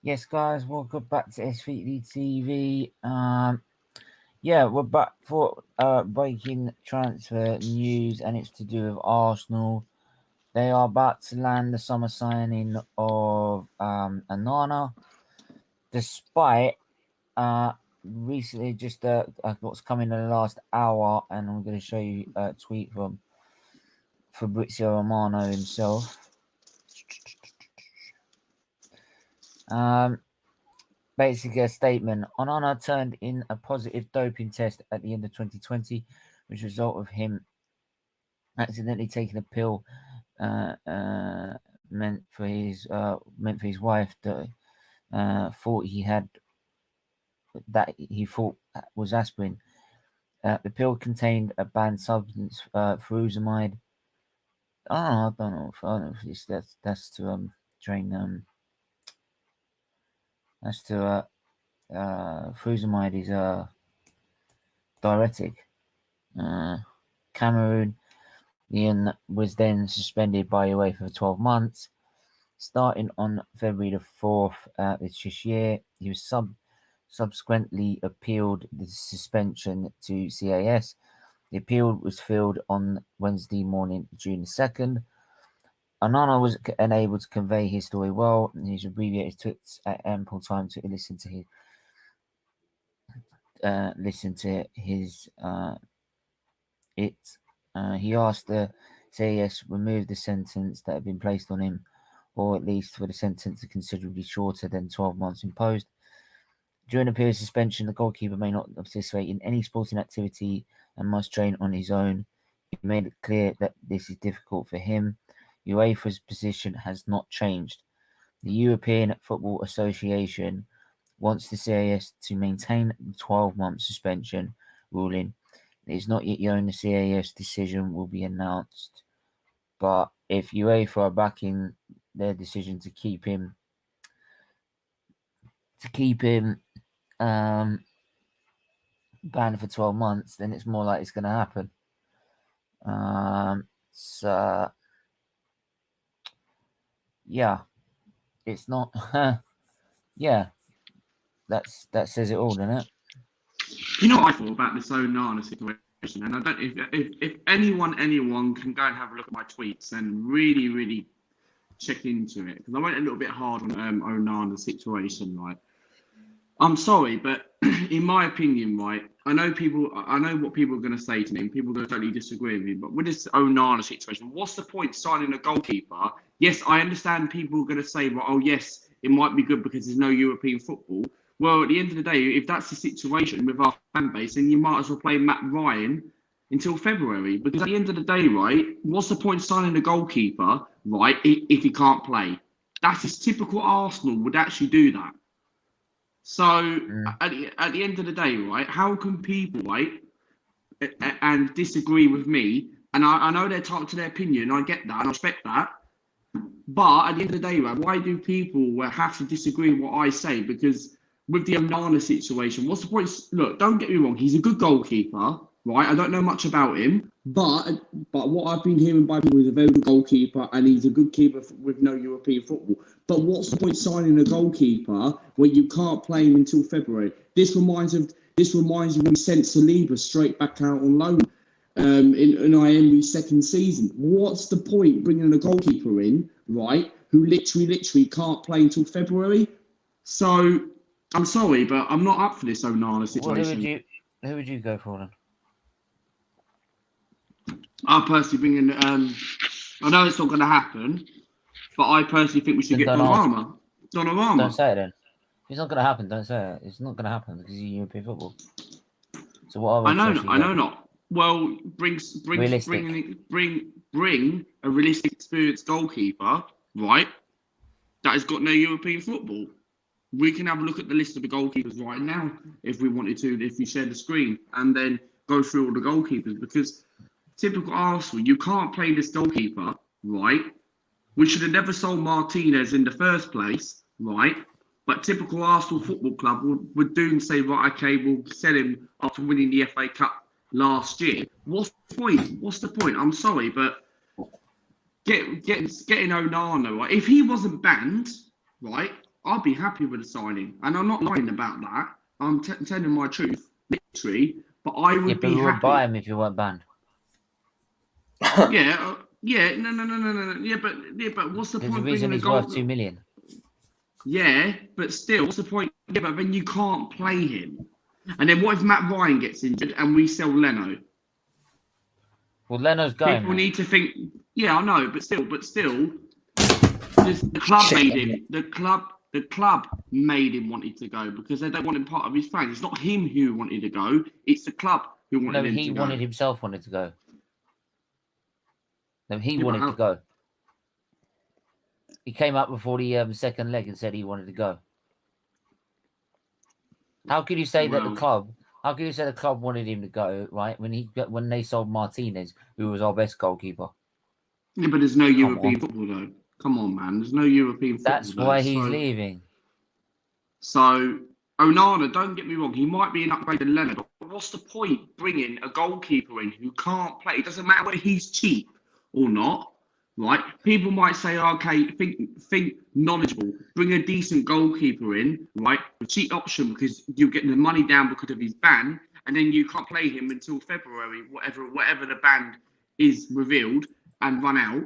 Yes, guys, welcome back to SFeatleyTV. Yeah, we're back for breaking transfer news, and it's to do with Arsenal. They are about to land the summer signing of ONANA, despite recently just what's come in the last hour, and I'm going to show you a tweet from Fabrizio Romano himself. Basically a statement. ONANA turned in a positive doping test at the end of 2020, which resulted of him accidentally taking a pill meant for his wife that he thought was aspirin. The pill contained a banned substance, furosemide. I don't know if that's to drain that's to furosemide is diuretic. Cameroon Ian was then suspended by UEFA for 12 months. Starting on February the 4th this year, he was subsequently appealed the suspension to CAS. The appeal was filed on Wednesday morning, June the 2nd. ONANA was unable to convey his story well, and his abbreviators took ample time to listen to his he asked the CAS remove the sentence that had been placed on him, or at least for the sentence to considerably shorter than 12 months imposed. During the period of suspension, the goalkeeper may not participate in any sporting activity and must train on his own. He made it clear that this is difficult for him. UEFA's position has not changed. The European Football Association wants the CAS to maintain the 12-month suspension ruling. It is not yet known the CAS decision will be announced, but if UEFA are backing their decision to keep him banned for 12 months, then it's more like it's going to happen. So yeah, it's not. Yeah, that says it all, doesn't it? You know what I thought about this ONANA situation, and I don't if anyone can go and have a look at my tweets and really check into it, because I went a little bit hard on ONANA's situation, right? I'm sorry, but in my opinion, right, I know what people are going to say to me, and people are going to totally disagree with me, but with this ONANA situation, what's the point signing a goalkeeper? Yes, I understand people are going to say, well, oh yes, it might be good because there's no European football. Well, at the end of the day, if that's the situation with our fan base, then you might as well play Matt Ryan until February. Because at the end of the day, right, what's the point signing a goalkeeper, right, if he can't play? That's just typical Arsenal would actually do that. So at the end of the day, right, how can people, right, and disagree with me? And I know they're entitled to their opinion. I get that and I respect that. But at the end of the day, right, why do people have to disagree with what I say? Because with the ONANA situation, what's the point? Look, don't get me wrong. He's a good goalkeeper, right? I don't know much about him, but what I've been hearing by people is a very good goalkeeper, and he's a good keeper with no European football. But what's the point signing a goalkeeper when you can't play him until February? This reminds me when we sent Saliba straight back out on loan in Emery's second season. What's the point bringing a goalkeeper in, right, who literally can't play until February? So I'm sorry, but I'm not up for this ONANA situation. Well, who would you go for then? I personally bring in. I know it's not going to happen, but I personally think we should get Donnarumma. Don't say it then. If it's not going to happen, don't say it. It's not going to happen because you're European football. So what other? I know not. Well, bring a realistic, experienced goalkeeper, right? That has got no European football. We can have a look at the list of the goalkeepers right now if we wanted to, if we share the screen, and then go through all the goalkeepers, because typical Arsenal, you can't play this goalkeeper, right? We should have never sold Martinez in the first place, right? But typical Arsenal Football Club would do and say, right, okay, we'll sell him after winning the FA Cup last year. What's the point? I'm sorry, but getting ONANA, right? If he wasn't banned, right, I'd be happy with the signing, and I'm not lying about that. I'm telling my truth, literally. But I Yeah, would but be we wouldn't happy. buy him if you weren't banned. Yeah, no. Yeah, but what's the There's a point reason bringing a he's goal? worth 2 million. Yeah, but still, what's the point? Yeah, but then you can't play him. And then what if Matt Ryan gets injured and we sell Leno? Well, Leno's going. People need to think. Yeah, I know, but still, the club made him. The club made him wanted to go because they don't want him part of his fans. It's not him who wanted to go; it's the club who wanted him to go. No, he wanted himself wanted to go. No, he Yeah, wanted to go. He came up before the second leg and said he wanted to go. How could you say that the club? How could you say the club wanted him to go, right? When they sold Martinez, who was our best goalkeeper. Yeah, but there's no European football though. Come on, man. There's no European football. That's why he's leaving. So Onana, don't get me wrong, he might be an upgrade to Leonard, but what's the point bringing a goalkeeper in who can't play? It doesn't matter whether he's cheap or not, right? People might say, okay, think knowledgeable, bring a decent goalkeeper in, right? A cheap option because you're getting the money down because of his ban, and then you can't play him until February, whatever the ban is revealed and run out.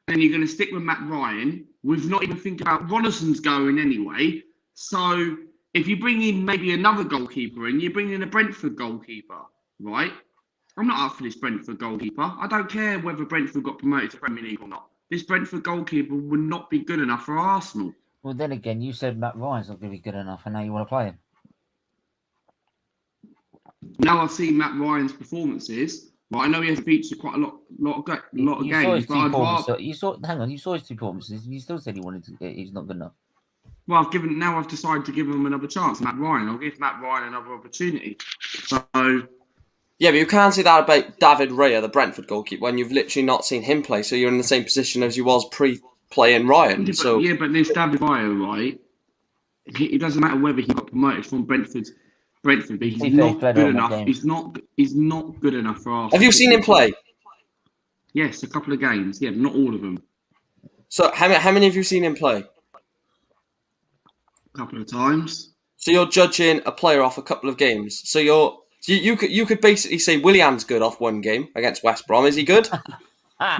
And you're going to stick with Matt Ryan. We've not even think about Ronison's going anyway. So if you bring in maybe another goalkeeper in, you bring in a Brentford goalkeeper, right? I'm not up for this Brentford goalkeeper. I don't care whether Brentford got promoted to Premier League or not. This Brentford goalkeeper would not be good enough for Arsenal. Well, then again, you said Matt Ryan's not going to be good enough, and now you want to play him. Now I've seen Matt Ryan's performances. Well, I know he has featured quite a lot of games. You saw his two performances, and you still said he's not good enough. Well, I've decided to give him another chance. Matt Ryan, I'll give Matt Ryan another opportunity. So yeah, but you can't say that about David Raya, the Brentford goalkeeper, when you've literally not seen him play. So you're in the same position as you was pre-playing Ryan. Yeah, but there's David Raya, right? It doesn't matter whether he got promoted from Brentford, but he's not good enough. He's not good enough for Arsenal. Have you seen him play? Yes, a couple of games. Yeah, not all of them. So how many have you seen him play? A couple of times. So you're judging a player off a couple of games. So you could basically say Willian's good off one game against West Brom. Is he good?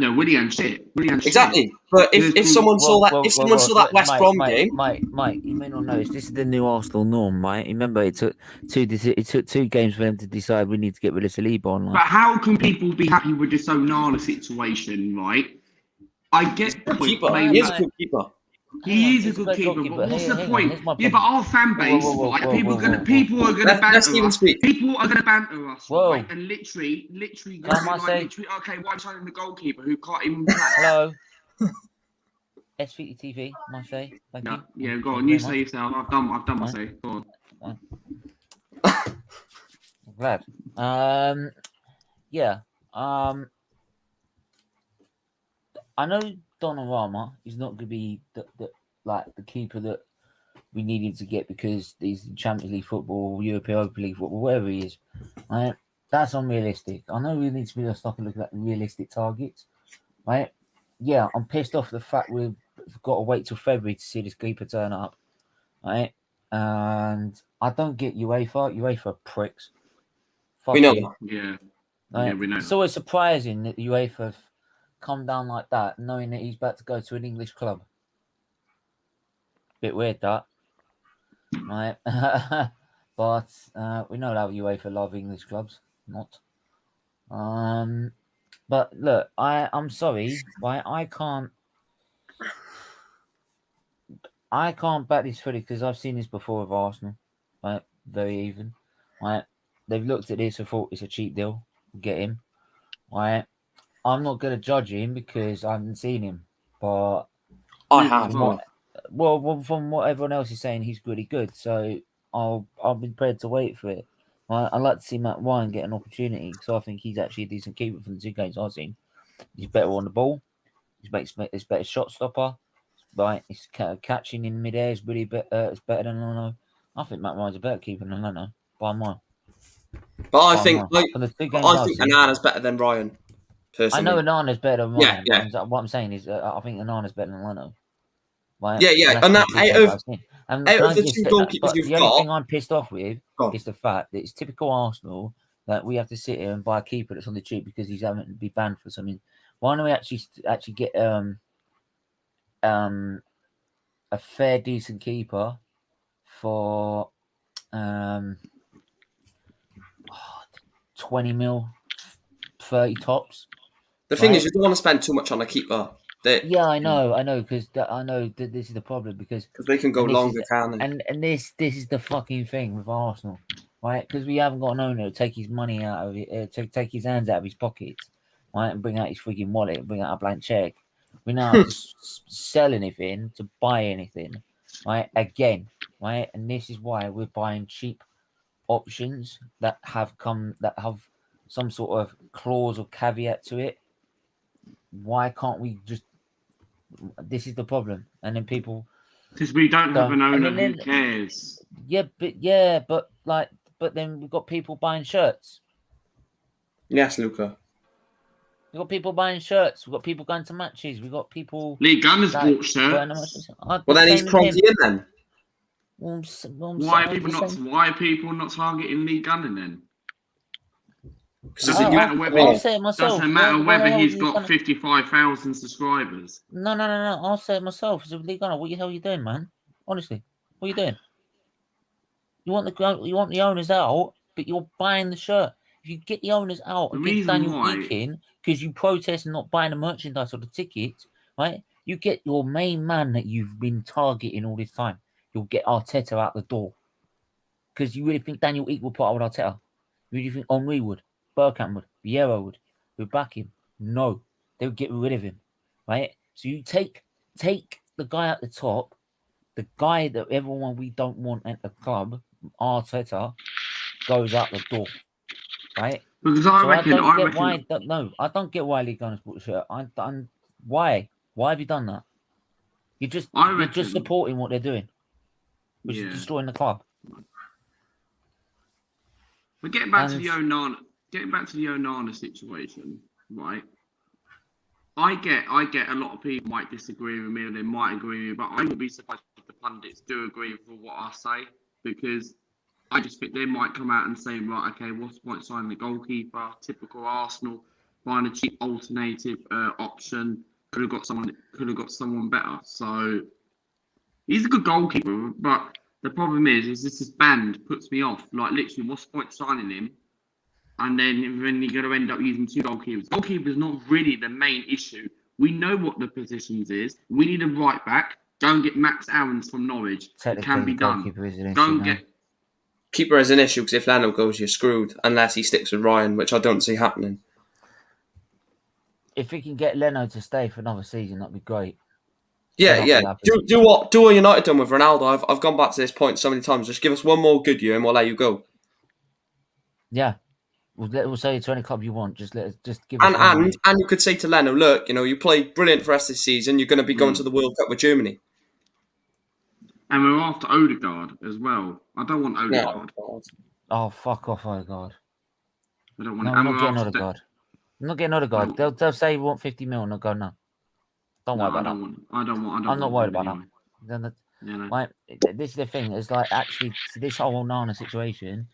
No, Willian's shit. Exactly. But if someone saw that West Brom game, Mike, you may not notice this is the new Arsenal norm, right? Remember, it took 2 games for them to decide we need to get rid of Saliba online. But how can people be happy with this ONANA situation, right? I get the point. He is a good keeper. He is a good keeper, but what's the point? Yeah, but our fan base, people are gonna banter us. People are gonna banter us, right? And literally, okay, why am signing the goalkeeper who can't even play? Hello. SFeatleyTV, my say. Thank you. Yeah, go on. You say yourself. I've done my say. Go on. Glad. Yeah. I know Donnarumma is not going to be the keeper that we needed to get because he's Champions League football, European League football, wherever he is. Right? That's unrealistic. I know we need to be stop and look at realistic targets. Right? Yeah, I'm pissed off the fact we've got to wait till February to see this keeper turn up. Right? And I don't get UEFA. UEFA pricks. We know. Yeah. Right? Yeah, we know. It's always surprising that UEFA come down like that, knowing that he's about to go to an English club. Bit weird that, right? But we know how UEFA love English clubs, not. But look, I'm sorry, right? I can't back this fully because I've seen this before with Arsenal, right? Very even, right? They've looked at this and thought it's a cheap deal. Get him, right? I'm not going to judge him because I haven't seen him, but I have. Well, from what everyone else is saying, he's really good. So I'll be prepared to wait for it. I'd like to see Matt Ryan get an opportunity because I think he's actually a decent keeper from the 2 games I've seen. He's better on the ball. He's better shot stopper. Right, he's catching in midair is really it's better than Leno. I think Matt Ryan's a better keeper than Leno by a mile. But I think Onana's better than Ryan. Personally. I know Onana's better than Ryan. Yeah. What I'm saying is, I think Onana's better than Leno. Right? Yeah. That's And the that, biggest thing I've seen. And out can of I the just two say, goalkeepers but you've the only got, thing I'm pissed off with go on. is the fact that it's typical Arsenal that we have to sit here and buy a keeper that's on the cheap because he's having to be banned for something. Why don't we actually get a fair decent keeper for 20 mil, 30 tops? The thing Right? is, you don't want to spend too much on a keeper. Yeah, I know, because I know that this is the problem because They can go and this longer, is can't they? and this is the fucking thing with Arsenal, right? Because we haven't got an owner to take his money out of it, to take his hands out of his pockets, right, and bring out his freaking wallet, and bring out a blank check. We now have to sell anything to buy anything, right? Again, right, and this is why we're buying cheap options that have some sort of clause or caveat to it. Why can't we just? This is the problem, and then people Because we don't have an and owner then who cares. but then we've got people buying shirts. Yes, Luca. We've got people buying shirts. We've got people going to matches. We've got people Lee Gunners like bought going to matches. shirts. Well, then he's probably in then. Why are people not targeting Lee Gunner then? Doesn't matter whether I'll say it myself. Doesn't matter Where the whether hell he's are you got gonna- 55,000 subscribers. No. I'll say it myself. So Lee Gunner, what the hell are you doing, man? Honestly, what are you doing? You want the owners out, but you're buying the shirt. If you get the owners out The and get reason Daniel why- Eek in because you protest and not buying the merchandise or the tickets, right? You get your main man that you've been targeting all this time. You'll get Arteta out the door. Because you really think Daniel Eek will put up with Arteta? You really think Henry would? Bergkamp would? Vieira would? Would back him? No. They would get rid of him. Right? So you take the guy at the top, the guy that everyone we don't want at the club, Arteta, goes out the door. Right? Because I I don't get reckon I don't get why Lee Gunners bought the shirt. Why? Why have you done that? You're just supporting what they're doing, which is destroying the club. But getting back to the Onana situation, right? I get a lot of people might disagree with me or they might agree with me, but I would be surprised if the pundits do agree with what I say, because I just think they might come out and say, right, okay, what's the point signing the goalkeeper? Typical Arsenal, buying a cheap alternative option. Could have got someone better. So he's a good goalkeeper, but the problem is this band puts me off. Like, literally, what's the point signing him? And then you're going to end up using two goalkeepers. Goalkeeper is not really the main issue. We know what the positions is. We need a right back. Go and get Max Aarons from Norwich. It can be done. Keeper is an issue because if Leno goes, you're screwed unless he sticks with Ryan, which I don't see happening. If we can get Leno to stay for another season, that'd be great. Yeah. Do what United done with Ronaldo. I've gone back to this point so many times. Just give us one more good year and we'll let you go. Yeah, we'll say to any club you want. Just give us. And you could say to Leno, look, you played brilliant for us this season. You're going to be going to the World Cup with Germany. And we're after Odegaard as well. I don't want Odegaard. Oh, fuck off, Odegaard. I don't want. No, I'm not getting Odegaard. I'm not getting Odegaard. They'll say you want 50 mil and I'll go no. Don't worry about that. I'm not worried about that. Like, this is the thing. It's like actually this whole Onana situation.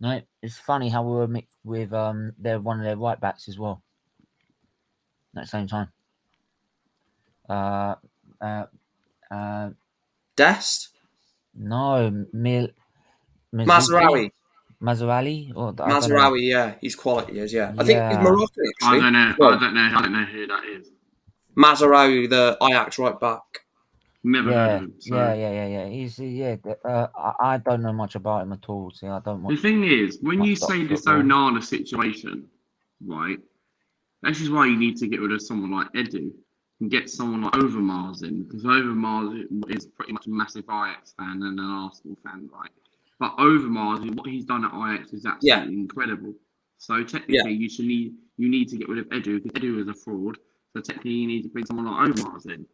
Right, it's funny how we were mixed with one of their right backs as well. At the same time. Dest? No, Mazraoui. Mazraoui, yeah, he's quality is, yeah. I think he's Moroccan, actually. I don't know who that is. Mazraoui, the Ajax right back. Never heard of him. So. Yeah. I don't know much about him at all. See, I don't. The thing is, when you say this Onana situation, right? This is why you need to get rid of someone like Edu and get someone like Overmars in, because Overmars is pretty much a massive Ajax fan and an Arsenal fan, right? But Overmars, what he's done at Ajax is absolutely incredible. So technically, you need to get rid of Edu because Edu is a fraud. So technically, you need to bring someone like Overmars in.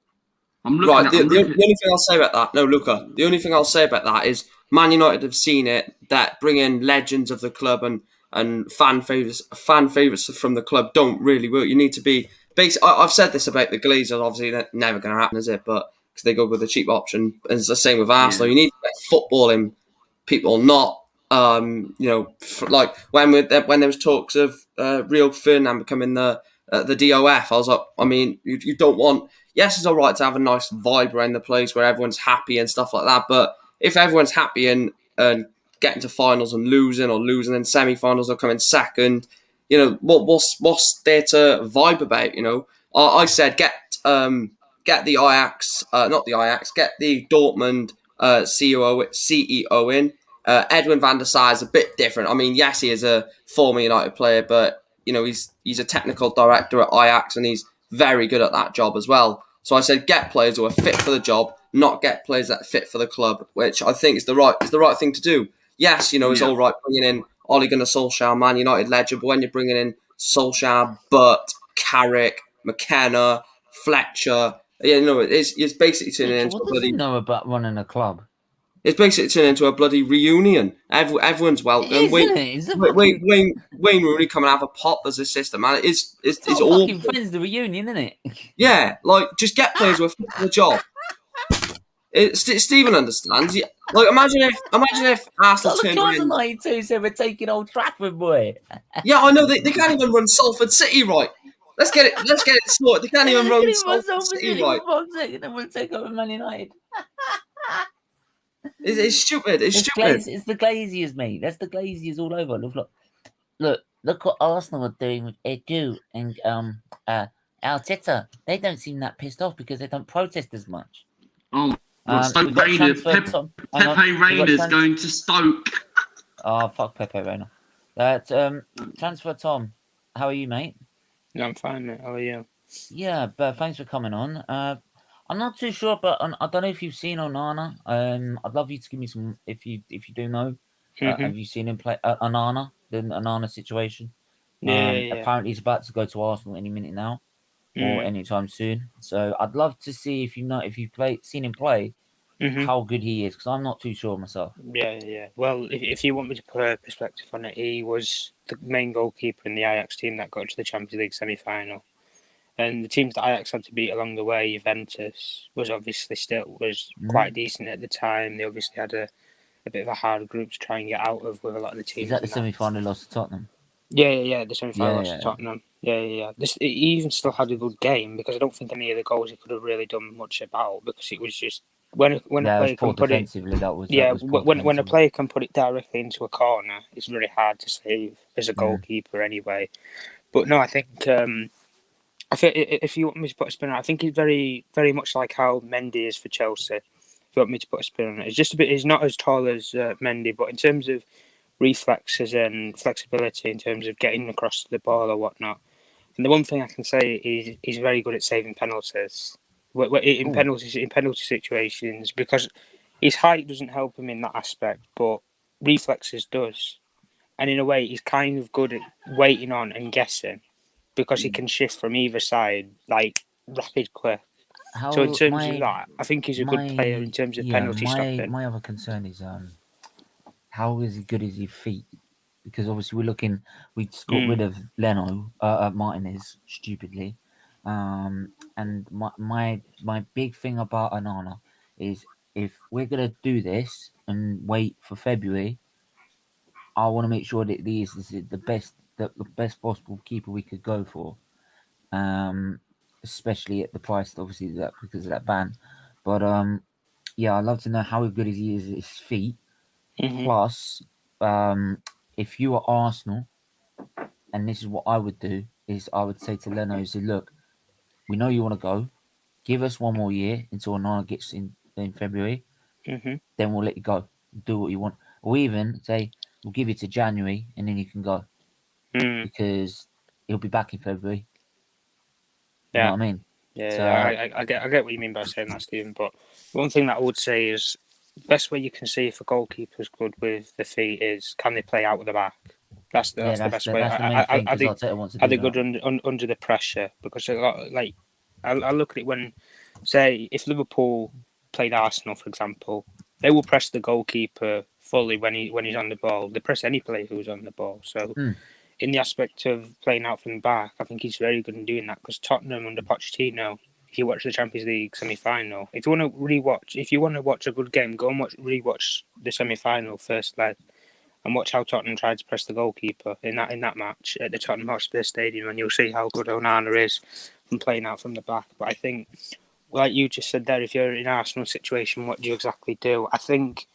The only thing I'll say about that, Luca, the only thing I'll say about that is Man United have seen it, that bringing legends of the club and fan favourites from the club don't really work. You need to be... I've said this about the Glazers, obviously that's never going to happen, is it? But because they go with the cheap option. And it's the same with Arsenal. Yeah. You need to get footballing people, not like when there was talks of Rio Ferdinand becoming the DOF. I was like, I mean, you don't want. Yes, it's all right to have a nice vibe around the place where everyone's happy and stuff like that. But if everyone's happy and getting to finals and losing in semi-finals or coming second, what's there to vibe about? I said get the Ajax, not the Ajax, get the Dortmund CEO in. Edwin van der Sar is a bit different. I mean, yes, he is a former United player, but he's a technical director at Ajax and he's very good at that job as well. So I said, get players who are fit for the job, not get players that are fit for the club, which I think is the right thing to do. Yes, it's all right bringing in Ole Gunnar Solskjaer, Man United legend, but when you're bringing in Solskjaer, Butt, Carrick, McKenna, Fletcher, it's basically turning into what does he know about running a club? It's basically turned into a bloody reunion. Everyone's welcome. Wayne Rooney come and have a pop as a system, man. It's all fucking friends. The reunion, isn't it? Yeah, like just get players who are fit for the job. Stephen understands. Like imagine if Arsenal turned around. 92, so we're taking Old Trafford, boy. Yeah, I know they can't even run Salford City right. Let's get it sorted. They can't even run Salford City right. We'll take over Man United. It's stupid. It's stupid. It's the Glaziers, mate. That's the Glaziers all over. Look what Arsenal are doing with Edu and Arteta. They don't seem that pissed off because they don't protest as much. Oh, Stoke Raiders. Pepe Reina's going to Stoke. Oh, fuck Pepe Reina. Transfer Tom. How are you, mate? Yeah, I'm fine, mate. How are you? Yeah, but thanks for coming on. I'm not too sure, but I don't know if you've seen Onana. I'd love you to give me some, if you do know. Have you seen him play Onana, the Onana situation? Yeah. Apparently he's about to go to Arsenal any minute now, or anytime soon. So I'd love to see if you've seen him play, how good he is, because I'm not too sure myself. Yeah. Well, if you want me to put a perspective on it, he was the main goalkeeper in the Ajax team that got to the Champions League semi-final. And the teams that Ajax had to beat along the way, Juventus was obviously quite decent at the time. They obviously had a bit of a hard group to try and get out of with a lot of the teams. Is that the semi-final loss to Tottenham? Yeah. The semi-final loss to Tottenham. Yeah. He even still had a good game because I don't think any of the goals he could have really done much about because it was just when a player can put it. When a player can put it directly into a corner, it's very hard to save as a goalkeeper anyway. But no, I think. If you want me to put a spin on it, I think he's very, very much like how Mendy is for Chelsea. If you want me to put a spin on it, it's just a bit. He's not as tall as Mendy, but in terms of reflexes and flexibility, in terms of getting across the ball or whatnot. And the one thing I can say is he's very good at saving penalties. In penalty situations, because his height doesn't help him in that aspect, but reflexes does. And in a way, he's kind of good at waiting on and guessing. Because he can shift from either side, like rapid quick. So in terms of that, I think he's a good player in terms of penalty stopping. My other concern is how is he good as his feet? Because obviously we just got rid of Martinez stupidly, and my big thing about Onana is if we're gonna do this and wait for February, I want to make sure that this is the best possible keeper we could go for, especially at the price, obviously, because of that ban. But I'd love to know how good he is at his feet. Plus, if you are Arsenal, and this is what I would do, is I would say to Leno, look, we know you want to go. Give us one more year until Onana gets in February. Then we'll let you go. Do what you want. Or even say, we'll give you to January, and then you can go. Because he'll be back in February. You know what I mean? Yeah, so, I get what you mean by saying that, Stephen. But one thing that I would say is the best way you can see if a goalkeeper's good with the feet is can they play out of the back? That's the best way. Are they good under the pressure? Because I look at it when, say, if Liverpool played Arsenal, for example, they will press the goalkeeper fully when he's on the ball. They press any player who's on the ball. So. In the aspect of playing out from the back, I think he's very good in doing that because Tottenham under Pochettino, if you watch the Champions League semi-final, if you want to watch a good game, go and rewatch the semi-final first leg, and watch how Tottenham tried to press the goalkeeper in that match at the Tottenham Hotspur Stadium, and you'll see how good ONANA is from playing out from the back. But I think, like you just said there, if you're in Arsenal situation, what do you exactly do? I think,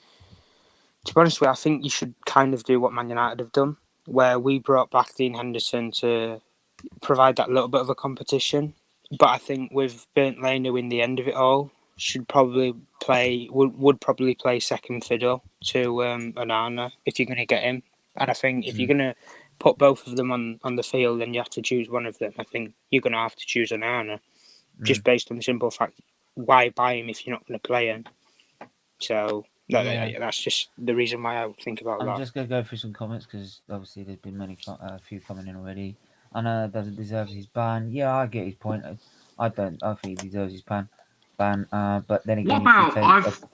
to be honest with you, I think you should kind of do what Man United have done, where we brought back Dean Henderson to provide that little bit of a competition. But I think with Bernd Leno in the end of it all, would probably play second fiddle to ONANA if you're going to get him. And I think if you're going to put both of them on the field and you have to choose one of them, I think you're going to have to choose ONANA, just based on the simple fact, why buy him if you're not going to play him? So that's just the reason why I would think about that. I'm just going to go through some comments because obviously there's been a few coming in already. I know doesn't deserve his ban. Yeah, I get his point. I don't. I think he deserves his ban. But then again,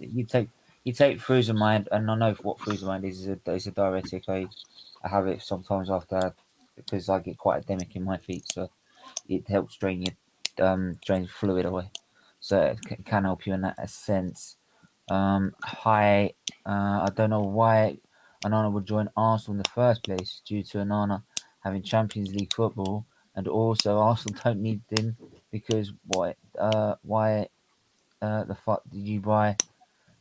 you take Frusemide, and I know what Frusemide is a diuretic. I have it sometimes after because I get quite edemic in my feet, so it helps drain fluid away. So it can help you in that sense. I don't know why ONANA would join Arsenal in the first place due to ONANA having Champions League football, and also Arsenal don't need him because why the fuck did you buy?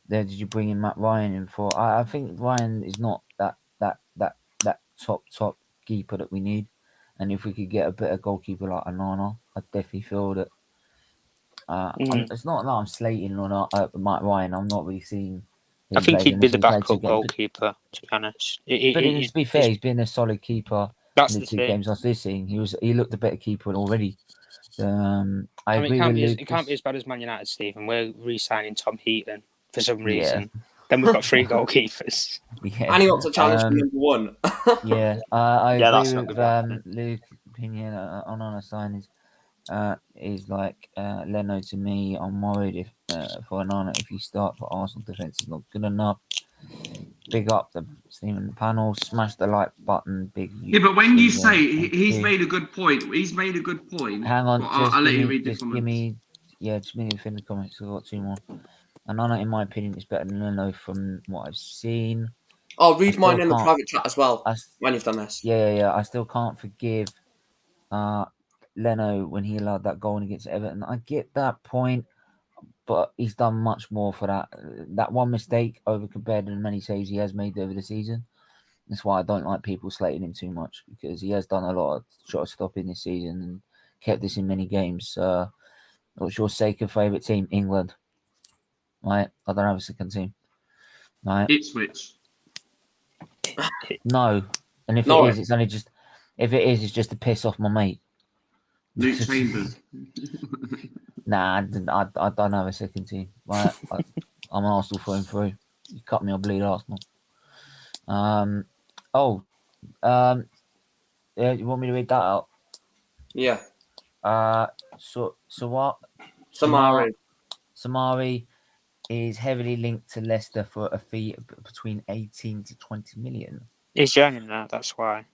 Did you bring in Matt Ryan in for? I think Ryan is not that top keeper that we need, and if we could get a better goalkeeper like ONANA, I definitely feel that. It's not that I'm slating on Matt Ryan. I'm not really seeing. I think he'd be the backup goalkeeper, to be honest. But to be fair, he's been a solid keeper. That's in the 2 games last season. He looked a better keeper already. I agree it can't be as bad as Man United, Stephen. We're re-signing Tom Heaton for some reason. Yeah. Then we've got 3 goalkeepers. Yeah. And he wants to challenge for number 1. I agree with Luke's opinion on signings. Is like Leno to me. I'm worried for ONANA if you start for Arsenal defence is not good enough. Big up the team in the panel. Smash the like button. But when you say he's made a good point, Hang on, I'll let you read the comments. Just give me the comments. I've got 2 more. ONANA, in my opinion, is better than Leno from what I've seen. I'll read mine in the private chat as well when you've done this. Yeah. I still can't forgive Leno when he allowed that goal against Everton. I get that point, but he's done much more for that one mistake over compared to the many saves he has made over the season. That's why I don't like people slating him too much, because he has done a lot of shot stopping this season and kept us in many games. What's your second favourite team? England. Right? I don't have a second team. Right? Ipswich. No. And if it is, it's only just it's just to piss off my mate. Luke Chambers. Nah, I don't have a second team. Right? I'm an Arsenal through and through. You cut me, I'll bleed Arsenal. Yeah, you want me to read that out? Yeah. So what? Samari is heavily linked to Leicester for a fee between 18 to 20 million. He's joining that. That's why.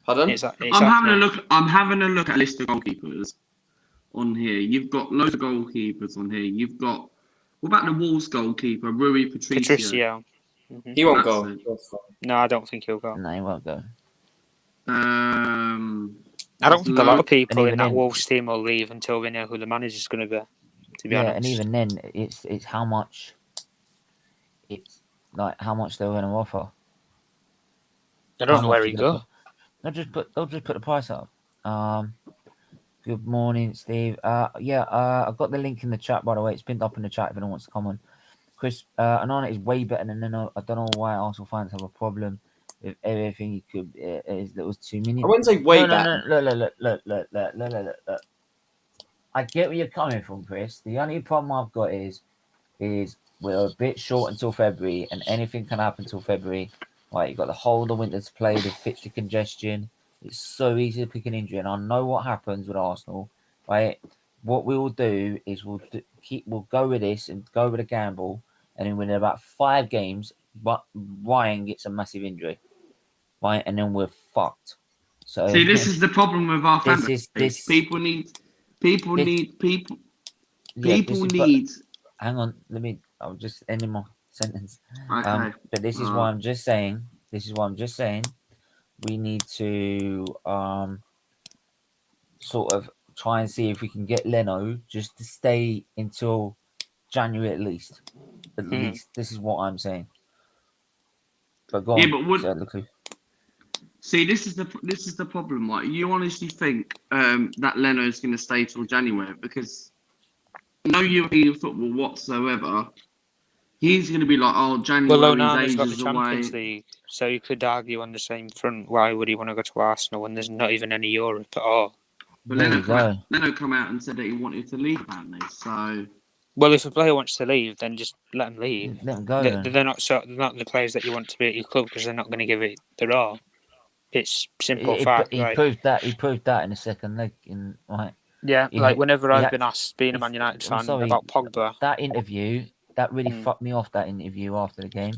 Pardon? I'm having a look at a list of goalkeepers on here. You've got loads of goalkeepers on here. You've got, what about the Wolves goalkeeper, Rui Patricio? Mm-hmm. He won't go. No, I don't think he'll go. No, he won't go. I don't think a lot of people in that Wolves team will leave until we know who the manager's going to be. To be honest. And even then, it's how much. It's like how much they're going to offer. I don't know where he go. They'll just put the price up. Good morning, Steve. I've got the link in the chat, by the way. It's pinned up in the chat if anyone wants to comment. Chris, ONANA is way better than Leno. I don't know why Arsenal fans have a problem with everything he could. That was 2 minutes. I wouldn't say way better. Look. I get where you're coming from, Chris. The only problem I've got is we're a bit short until February, and anything can happen until February. Right, you've got the whole of the winter to play, the fixture congestion. It's so easy to pick an injury, and I know what happens with Arsenal. Right, what we will do is we'll go with this and go with a gamble, and then within about 5 games, but Ryan gets a massive injury, right, and then we're fucked. So see, this is the problem with our fan base. People need People This- need people. Yeah, People need. hang on. I'll just end my sentence. Okay. But this is why I'm just saying. We need to sort of try and see if we can get Leno just to stay until January at least. At least this is what I'm saying. But go on. Yeah, but would Look who. see this is the problem. Like, you honestly think that Leno's going to stay till January? Because no European football whatsoever. He's going to be like, oh, Well, January's Onana's got the ages away. Champions League, so you could argue on the same front. Why would he want to go to Arsenal when there's not even any Europe at all? But There Leno you go. come out and said that he wanted to leave, apparently. So Well, if a player wants to leave, then just let him leave. Let him go. They're not the players that you want to be at your club because they're not going to give it their all. It's simple fact, He right? proved that. He proved that in the second leg. Yeah, he like had- whenever he I've had- been asked, being a Man United I'm fan, sorry, about Pogba, that interview, that really fucked me off. That interview after the game.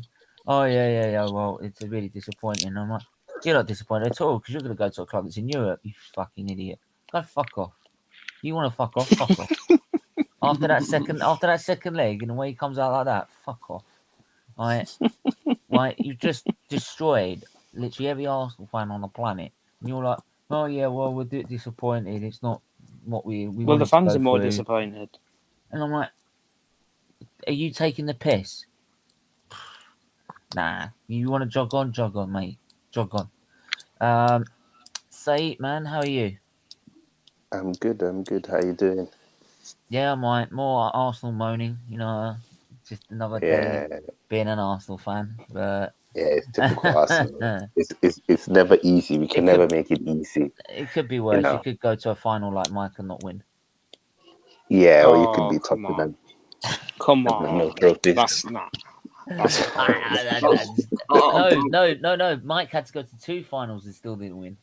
Oh yeah. Well, it's really disappointing. I'm like, you're not disappointed at all because you're going to go to a club that's in Europe. You fucking idiot. Go fuck off. You want to fuck off? Fuck off. After that second leg, and the way he comes out like that, fuck off. Right, you just destroyed literally every Arsenal fan on the planet. And you're like, oh yeah, well we're disappointed. It's not what we well, the wanted to fans go are more through. disappointed. And I'm like, are you taking the piss? Nah, you want to jog on, mate. Jog on. Saeed, man, how are you? I'm good. How you doing? Yeah, I'm right. More Arsenal moaning, just another day Yeah, being an Arsenal fan. But it's typical Arsenal. It's never easy. We can never make it easy. it could be worse. know. You could go to a final like Mike and not win. Yeah, or you could be come Tottenham. Come No on, trophies. that's not. That's No. Mike had to go to 2 finals and still didn't win.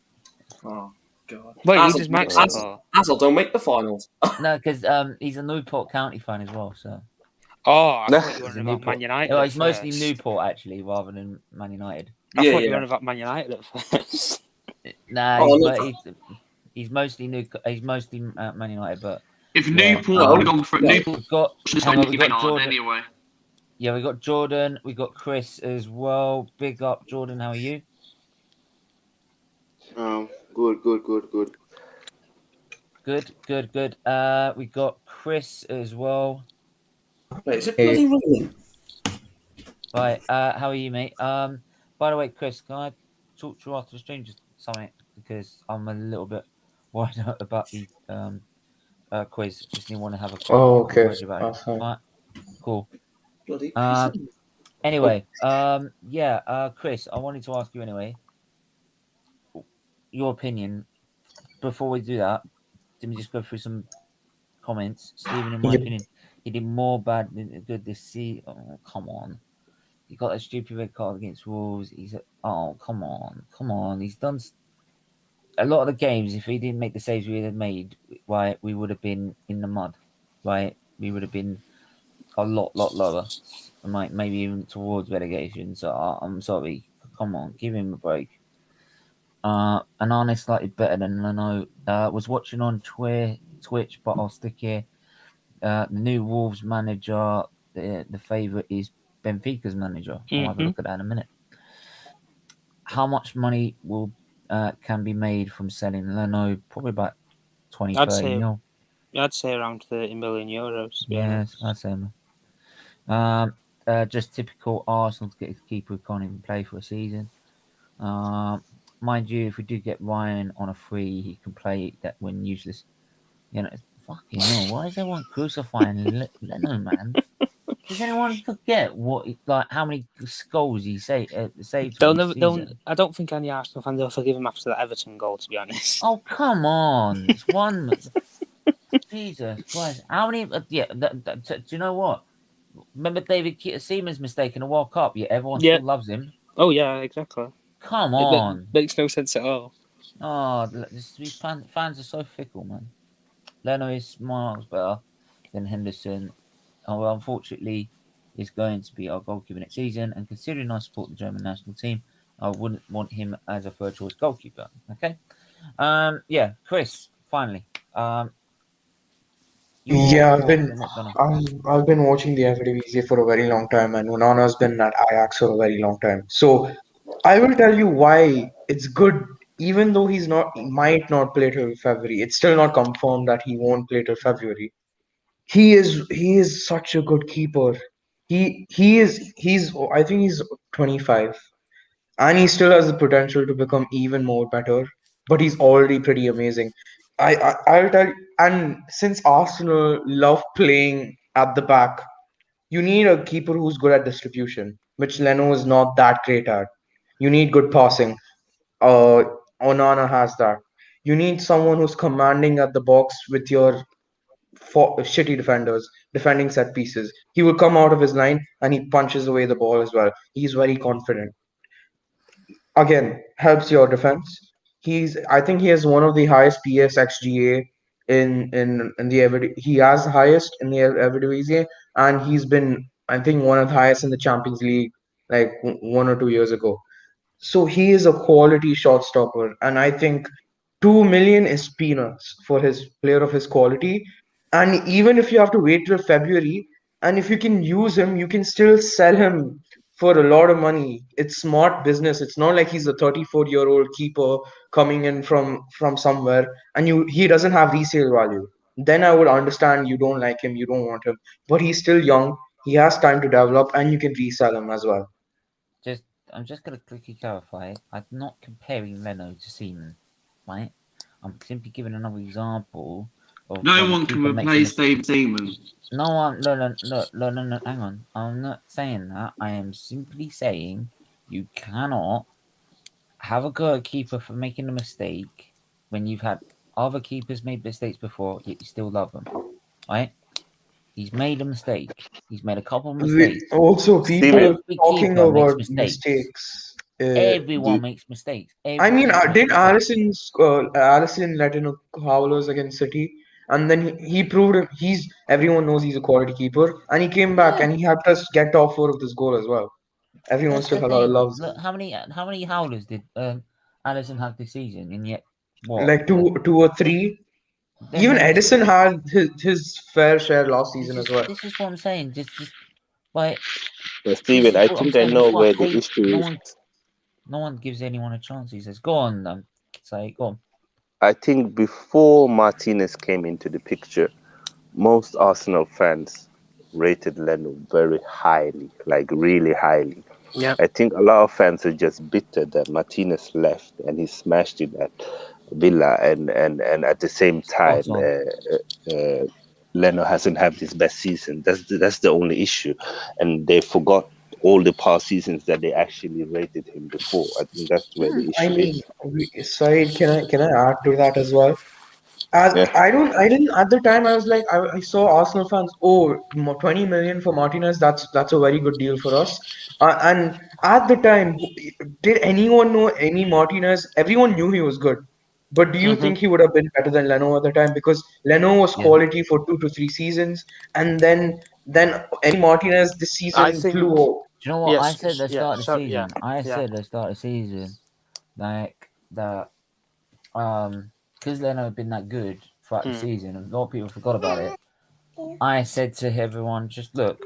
Oh God! Wait, who Hazel, does Mike Hazel- support? Hazel don't make the finals. No, because he's a Newport County fan as well. So Oh, I thought you he's were a on about Man United. Well, at he's mostly first. Newport actually, rather than Man United. I Yeah, thought you yeah. were on about Man United at first. Nah, Oh, he's mostly Man United, but if yeah. Newport had gone for Newport, We've got hang on, we got Jordan. anyway. Yeah, we got Jordan. We got Chris as well. Big up, Jordan. How are you? Good. Good. We got Chris as well. Wait, is it bloody raining? Right. How are you, mate? By the way, Chris, can I talk to you after the stream just something because I'm a little bit worried about the quiz. Just want to have a quick word about it. Awesome. Right. Cool. Bloody. Anyway, Chris, I wanted to ask you anyway. Your opinion before we do that. Let me just go through some comments. Stephen, in my opinion, he did more bad than good this season. Oh, come on. He got a stupid red card against Wolves. Come on. He's done a lot of the games. If he didn't make the saves we had made, right, we would have been in the mud, right? We would have been a lot lower, maybe even towards relegation. So I'm sorry. Come on, give him a break. Onana's slightly better than Leno. Was watching on Twitch, but I'll stick here. The new Wolves manager, the favourite is Benfica's manager. I'll have a look at that in a minute. How much money can be made from selling Leno? Probably about 20, 30 mil. I'd say around 30 million euros. Yes, I'd say. Just typical Arsenal to get a keeper who can't even play for a season. Mind you, if we do get Ryan on a free, he can play that when useless. Fucking hell, why is everyone crucifying Leno, man? Does anyone forget how many goals he saved? I don't think any Arsenal fans will forgive him after that Everton goal, to be honest. Oh, come on. It's one. Jesus Christ. How many? Do you know what? Remember David Seaman's mistake in the World Cup? Yeah, everyone still loves him. Oh, yeah, exactly. Come on. It makes no sense at all. Oh, these fans are so fickle, man. Leno is miles better than Henderson. Well, unfortunately, is going to be our goalkeeper next season. And considering I support the German national team, I wouldn't want him as a third choice goalkeeper. Okay. Chris, finally. Yeah, I've I've been watching the Eredivisie for a very long time, and Onana's been at Ajax for a very long time. So I will tell you why it's good, even though he might not play till February. It's still not confirmed that he won't play till February. He is such a good keeper. He's I think he's 25, and he still has the potential to become even more better. But he's already pretty amazing. I'll tell you, and since Arsenal love playing at the back, you need a keeper who's good at distribution, which Leno is not that great at. You need good passing. Uh, Onana has that. You need someone who's commanding at the box with your shitty defenders defending set pieces. He will come out of his line and he punches away the ball as well. He's very confident. Again, helps your defense. I think he has one of the highest PSXGA in the he has highest in the Eredivisie, and he's been, I think, one of the highest in the Champions League like 1 or 2 years ago. So he is a quality shot stopper, and I think 2 million is peanuts for his player of his quality. And even if you have to wait till February, and if you can use him, you can still sell him for a lot of money. It's smart business. It's not like he's a 34-year-old keeper coming in from somewhere, and he doesn't have resale value. Then I would understand you don't like him, you don't want him. But he's still young. He has time to develop, and you can resell him as well. I'm just going to quickly clarify. I'm not comparing Leno to Seaman, right? I'm simply giving another example of no one can replace David Seaman. No, hang on. I'm not saying that. I am simply saying you cannot have a go at keeper for making a mistake when you've had other keepers made mistakes before, yet you still love them, right? He's made a mistake. He's made a couple of mistakes. Also, people Steven, talking about mistakes. Everyone makes mistakes. I mean, did Allison let in a howlers against City, and then he proved everyone knows he's a quality keeper, and he came back and he helped us get top four of this goal as well. Everyone still loves him. Look, how many howlers did Allison have this season? And yet, what? Like two or three. Even Edison had his fair share last season as well. This is what I'm saying. Just like. Steven, I think I know where the issue is. No one gives anyone a chance. He says, "Go on, go on." I think before Martinez came into the picture, most Arsenal fans rated Leno very highly, like really highly. Yeah. I think a lot of fans are just bitter that Martinez left and he smashed it at Villa, and at the same time, Leno hasn't had his best season. That's the only issue, and they forgot all the past seasons that they actually rated him before. I think that's where the issue is. Saeed, can I add to that as well? I didn't at the time. I was like, I saw Arsenal fans. Oh, 20 million for Martinez. That's a very good deal for us. And at the time, did anyone know any Martinez? Everyone knew he was good. But do you think he would have been better than Leno at the time? Because Leno was quality for 2 to 3 seasons, and then any Martinez this season flew off. Do you know what I said at the start of the season? I said at the start of the season, like that, because Leno had been that good throughout the season, and a lot of people forgot about it. I said to everyone, just look,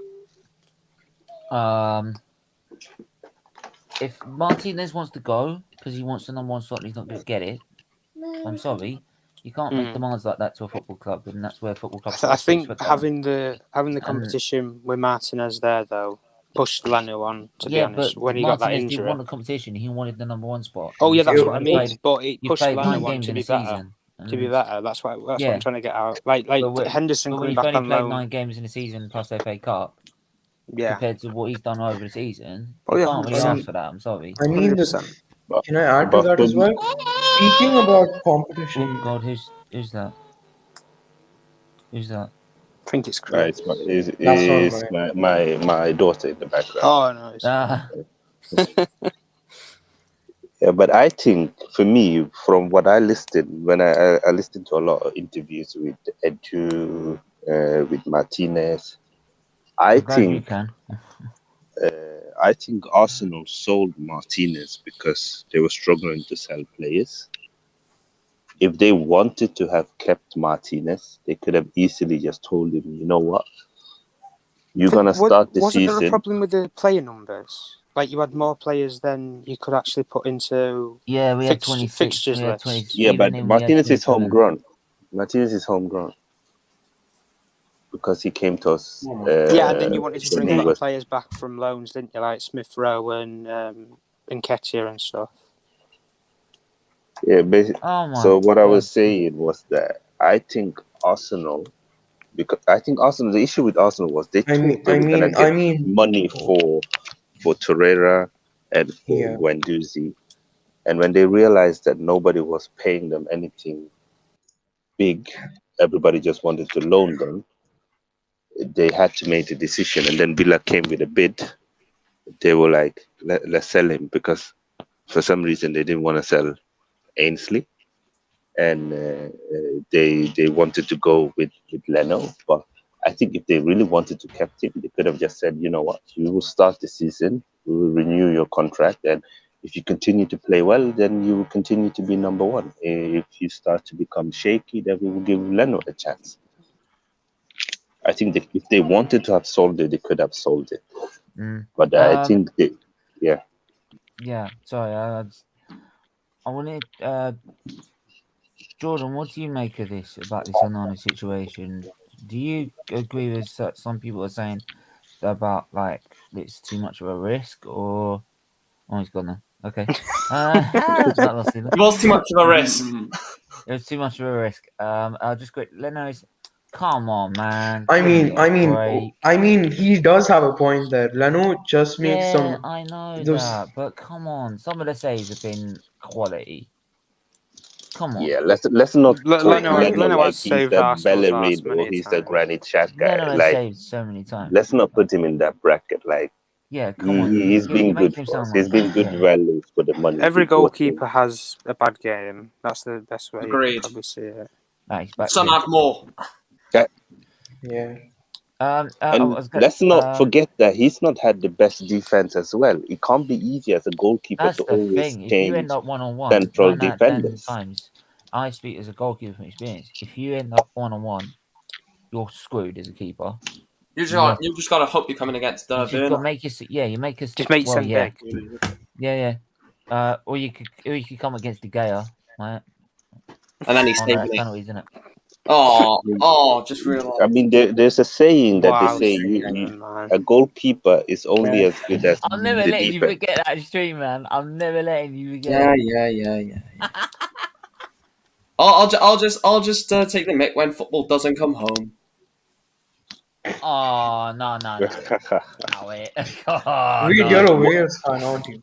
if Martinez wants to go because he wants the number one slot and he's not going to get it, I'm sorry. You can't make demands like that to a football club, and that's where football clubs. I think having the competition with Martinez there though pushed Leno on. To be honest, when he got that injury, didn't want the competition. He wanted the number one spot. Oh yeah, that's what I mean. But it pushed Leno on to be better. Season, to be better. That's what I'm trying to get out. Like Henderson coming back on loan. 9 games in the season plus FA Cup. Yeah. Compared to what he's done over the season, you can't really ask for that. I'm sorry. I mean, can I add to that as well? Speaking about competition. Oh God, who's that? Who's that? I think it's Chris. It's my daughter in the background. Oh no. Yeah, but I think for me, from what I listened, when I listened to a lot of interviews with Edu, with Martinez, I think Arsenal sold Martinez because they were struggling to sell players. if they wanted to have kept Martinez, they could have easily just told him, you know what, you're gonna start the Wasn't there a season. problem with the player numbers? Like you had more players than you could actually put into Yeah, we had 26. fixtures We had list. 20, Yeah, but even we had Martinez is 27. homegrown. Martinez is homegrown because he came to us. Yeah, and then you wanted to when bring a he lot was- of players back from loans, didn't you? Like Smith Rowe and Nketiah and stuff. Yeah, basically. Oh my So what I was God. saying was that I think Arsenal, because I think Arsenal, the issue with Arsenal was they thought they were gonna get money for Torreira and for Yeah. Guendouzi, and when they realized that nobody was paying them anything big, everybody just wanted to loan them. They had to make a decision, and then Villa came with a bid. They were like, let's sell him, because for some reason they didn't want to sell Ainsley, and they wanted to go with Leno. But I think if they really wanted to keep him, they could have just said, you know what, you will start the season, we will renew your contract, and if you continue to play well, then you will continue to be number one. If you start to become shaky, then we will give Leno a chance. I think that if they wanted to have sold it, they could have sold it. But I think they, yeah. Yeah, sorry. I wanted, Jordan, what do you make of this, about this ONANA situation? Do you agree with some people are saying about, like, it's too much of a risk, or... Oh, he's gone now. Okay. That lost him. It was too much of a risk. It was too much of a risk. I'll just quick. Leno's. Come on, man. I Give me mean, a break. he does have a point there. Leno just makes Yeah, some. I know those. that, but come on. Some of the saves have been quality. Come on. Yeah, let's not talk Leno like has he's saved the Arsenal's arse Bellerin many or a he's the time. Granit Xhaka guy. Leno has Like, saved so many times. let's not put him in that bracket. Like, Yeah, come on. he's been You're good making him for us. sound He's like been good yeah. value for the money. Every we bought goalkeeper him. has a bad game. That's the best way you Agreed. can probably see it. Nice, back Some to have more. Yeah. And let's not forget that he's not had the best defense as well. It can't be easy as a goalkeeper that's to the always thing. If you change end up 1-on-1, central 9 out of 10 defenders. times, I speak as a goalkeeper from experience. If you end up 1-on-1, you're screwed as a keeper. You just got to hope you're coming against You just got to make us. Yeah, you make us. Just make you yeah. big. Yeah. Or you could come against De Gea, right? And then he's on taking it. penalties, isn't it? Just realised. I mean, there's a saying that Wow, they say a goalkeeper is only as good as I'm never the letting you defense. forget that stream, man. I'm never letting you forget. Yeah. I'll just take the mic when football doesn't come home. Oh no! Wait. Reed, you're a Wales fan, aren't you?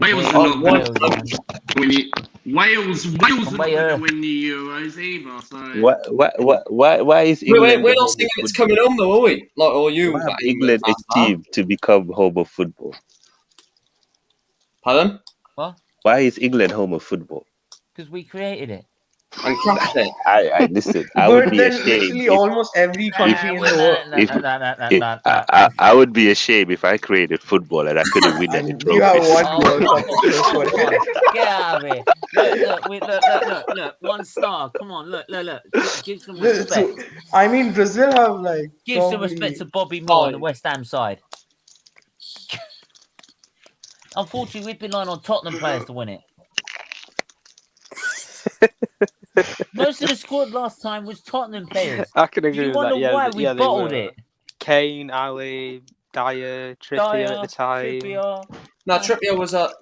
Wales are not going to win it. Wales are not going to win the Euros either. So Why is England? We're not saying it's coming home though, are we? Like, or you? Why have England achieved to become home of football? Pardon? What? Why is England home of football? Because we created it. And crafted it. I listen. I would be ashamed. Literally almost every country in the world. I would be ashamed if I created football and I couldn't win any You have trophies. one World Cup. Get out of here! Look! 1 star. Come on, look! Give some respect. I mean, Brazil have like. Give some respect to Bobby Moore on the West Ham side. Unfortunately, we've been relying on Tottenham players to win it. Most of the squad last time was Tottenham players. I can agree with that. You wonder why we bottled it. Kane, Ali, Dyer, Trippier at the time. No, Trippier was a.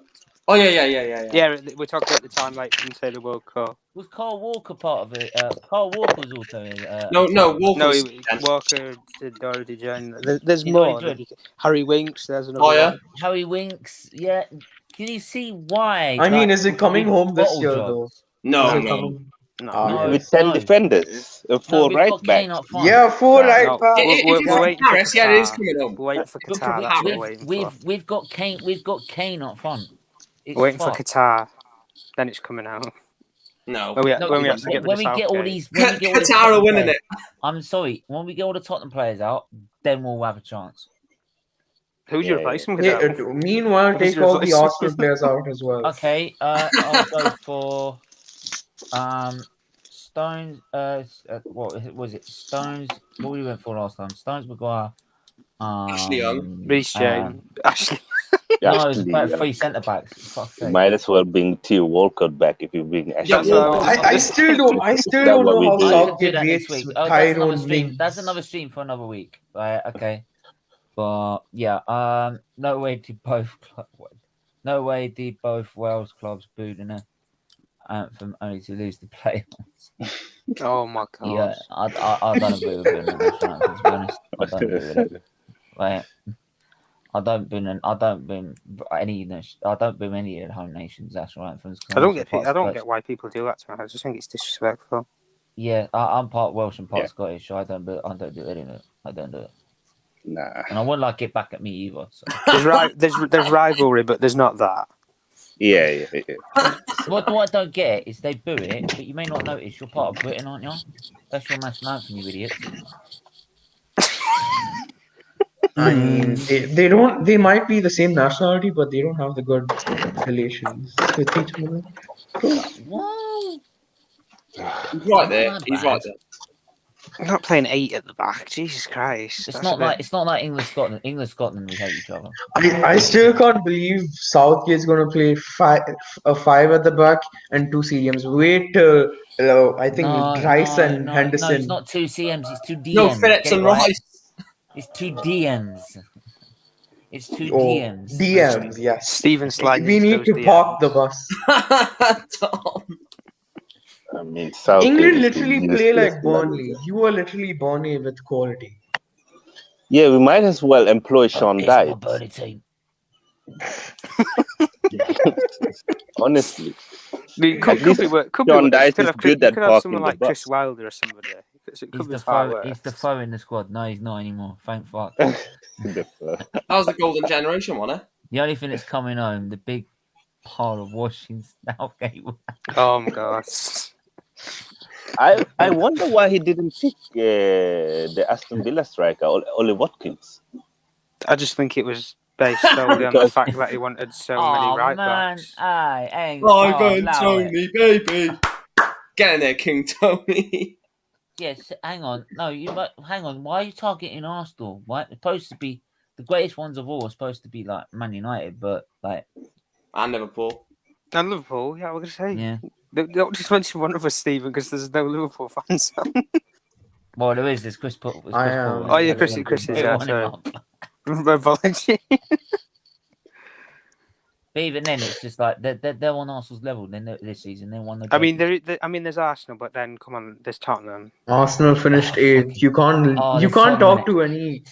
Oh yeah. Yeah, we're talking at the time, like from the World Cup. Was Carl Walker part of it? Carl Walker was also in. No, Walker. No, Walker did already join. There's more. Harry Winks. There's another. Oh yeah. One. Harry Winks. Yeah. Can you see why? I mean, is it coming home this year though? No. With 10 defenders, 4 right backs. Yeah, 4 right backs. We're waiting for Paris, it is coming home. We're waiting for Qatar. That's what we're waiting for. We've got Kane. We've got Kane up front. We're waiting for Qatar. Then it's coming out. No. When we get all these, Qatar are winning it. I'm sorry. When we get all the Tottenham players out, then we'll have a chance. Who's your replacement? Meanwhile, take all the Arsenal players out as well. Okay, I'll go for. Stones. What was it? Stones. What we went for last time? Stones, Maguire. Ashley Young. Reece James. Ashley. No, it's about Ashley, 3 centre backs. Fuck's you sake. might as well bring Theo Walcott back if you bring Ashley. Yeah, That's Walcott. what I still don't That's know what how we did. I could do Southgate that next rates week. Oh, that's another Tyrone stream. Mings. That's another stream for another week. Right? Okay. But yeah. No way did both. No way did both Wales clubs booed in a anthem only to lose the playoffs. Oh my god. Yeah, I don't agree with booing the national anthem. To be honest, I don't agree with it. Like, I don't boo any of the home nations national anthems. I don't get why people do that to me. I just think it's disrespectful. Yeah, I'm part Welsh and part Yeah. Scottish, so I don't do any of it. I don't do it, Nah. and I wouldn't like it back at me either. So. There's rivalry, but there's not that. Yeah. What I don't get is they boo it, but you may not notice you're part of Britain, aren't you? That's your national anthem, you idiots. I mean, they don't. They might be the same nationality, but they don't have the good relations with each other. What? He's right there. He's right there. I'm not playing 8 at the back. Jesus Christ. It's not like England Scotland. England Scotland we hate each other. I still can't believe Southgate's gonna play 5 at the back and 2 CDMs. Wait till I think Rice and Henderson. No, it's not 2 CMs. It's 2 DMs. No, Phillips and Rice. It's 2 DMs. It's 2 DMs. DMs, yes. Steven sliding. We need to park the bus. Tom. I mean, Southgate England is literally the play useless like player. Burnley. You are literally Burnley with quality. Yeah, we might as well employ Sean It's my Dyche. Burnley team. Honestly, Could be worse. John Dyche is good at could have parking someone the like bus. Chris Wilder or somebody. It could be He's far worse. the foe in the squad. No, he's not anymore. Thank fuck. The first. That was the golden generation, wasn't it? The only thing that's coming home, the big pile of washing Southgate. Oh my god. I wonder why he didn't pick the Aston Villa striker, Ollie Watkins. I just think it was based solely on the fact that he wanted so many right backs. Ivan Tony, baby. Get in there, King Tony. Yes, hang on. No, hang on. Why are you targeting Arsenal? Why it's supposed to be the greatest ones of all? Are supposed to be like Man United, but like And Liverpool. And Liverpool, yeah, we're gonna say. yeah. Don't just mention one of us, Stephen, because there's no Liverpool fans. Well, there is. There's Chris Paul. I am. Paul, Oh, yeah, Chris is, yeah, sorry. Apology. But even then, it's just like they're on Arsenal's level. Then this season, they won the. I mean, there's Arsenal, but then come on, there's Tottenham. Arsenal finished 8th. You can't talk to any.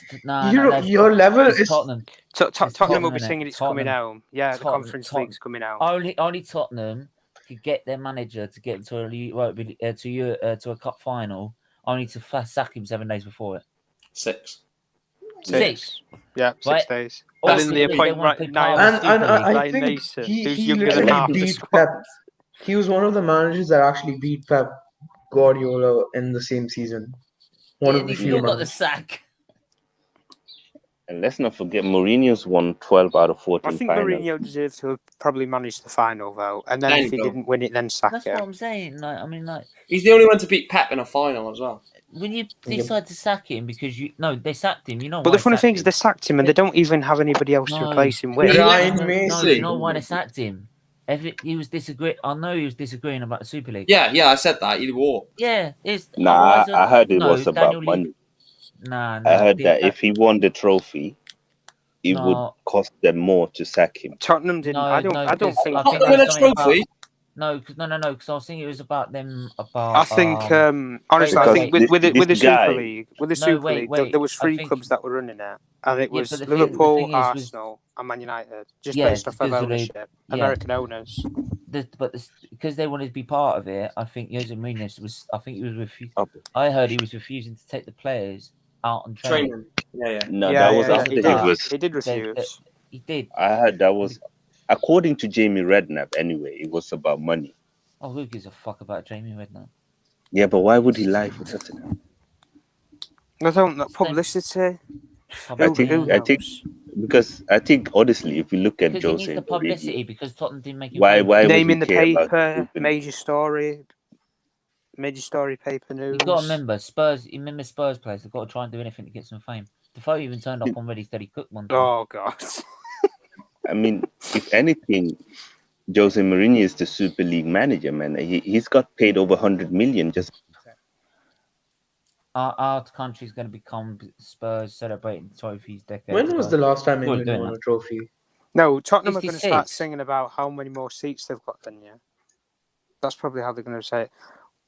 Your level is Tottenham. Tottenham will be innit? singing it's coming Tottenham. home. Yeah, the Tottenham. Conference League's coming out. Only Tottenham could get their manager to get to a cup final, only to sack him 7 days before it. 6. 6. Yeah, 6 Right. days. All And then the they appoint want to right play now. Carlos and I Ryan think Mason, he who's younger than literally half the beat squad. Pep. He was one of the managers that actually beat Pep Guardiola in the same season. One of the He few still got the managers. sack. And let's not forget, Mourinho's won 12 out of 14 I think finals. Mourinho deserved to have probably managed the final, though. And then There if you he go. didn't win it, then sack That's what him. I'm saying. Like, I mean, like He's the only one to beat Pep in a final as well. when you decide to sack him because they sacked him. You know. But why the funny they thing sacked is, they sacked him, and they don't even have anybody else to No. replace him with. Yeah. Ryan No, Mason. do you know why they sacked him? He was disagreeing. I know he was disagreeing about the Super League. Yeah, I said that. He wore. Yeah, it's Nah, otherwise, I heard it no, was about Daniel money. Levy- Nah, I heard that if he won the trophy, it No. would cost them more to sack him. Tottenham didn't. No, I don't because think. I think Not win a there's something about- trophy. No, because I was thinking it was about them. I think honestly, I Because think with the this Super guy- League, with the No, Super wait, League, there was I 3 think- clubs that were running it, and it Yeah, was but the Liverpool, thing is, Arsenal, and Man United, just Yeah, based off of because of the- ownership, yeah. American owners. Because they wanted to be part of it, I think Jose Mourinho was. I think he was refusing. Okay. I heard he was refusing to take the players out on training. Training. Yeah. No, Yeah, that was yeah, after he he did. was. He did refuse. He did. I heard that was, according to Jamie Redknapp, anyway, it was about money. Oh, who gives a fuck about Jamie Redknapp? Yeah, but why would he lie for Tottenham? I don't know. Publicity. I think because I think honestly, if you look at Because he Jose needs the Mourinho, publicity because Tottenham didn't make him. why famous. would Name he in the care about paper, keeping- major story. Major story paper news. You've got to remember Spurs. You remember Spurs players? They've got to try and do anything to get some fame. Defoe even turned up on Ready Steady Cook one time. Oh God. I mean, if anything, Jose Mourinho is the Super League manager, man. He's got paid over 100 million just. Our country's going to become Spurs celebrating trophies decades When was ago. the last time Well, England doing won that. a trophy? No, Tottenham are going to start 66. singing about how many more seats they've got than you. That's probably how they're going to say it.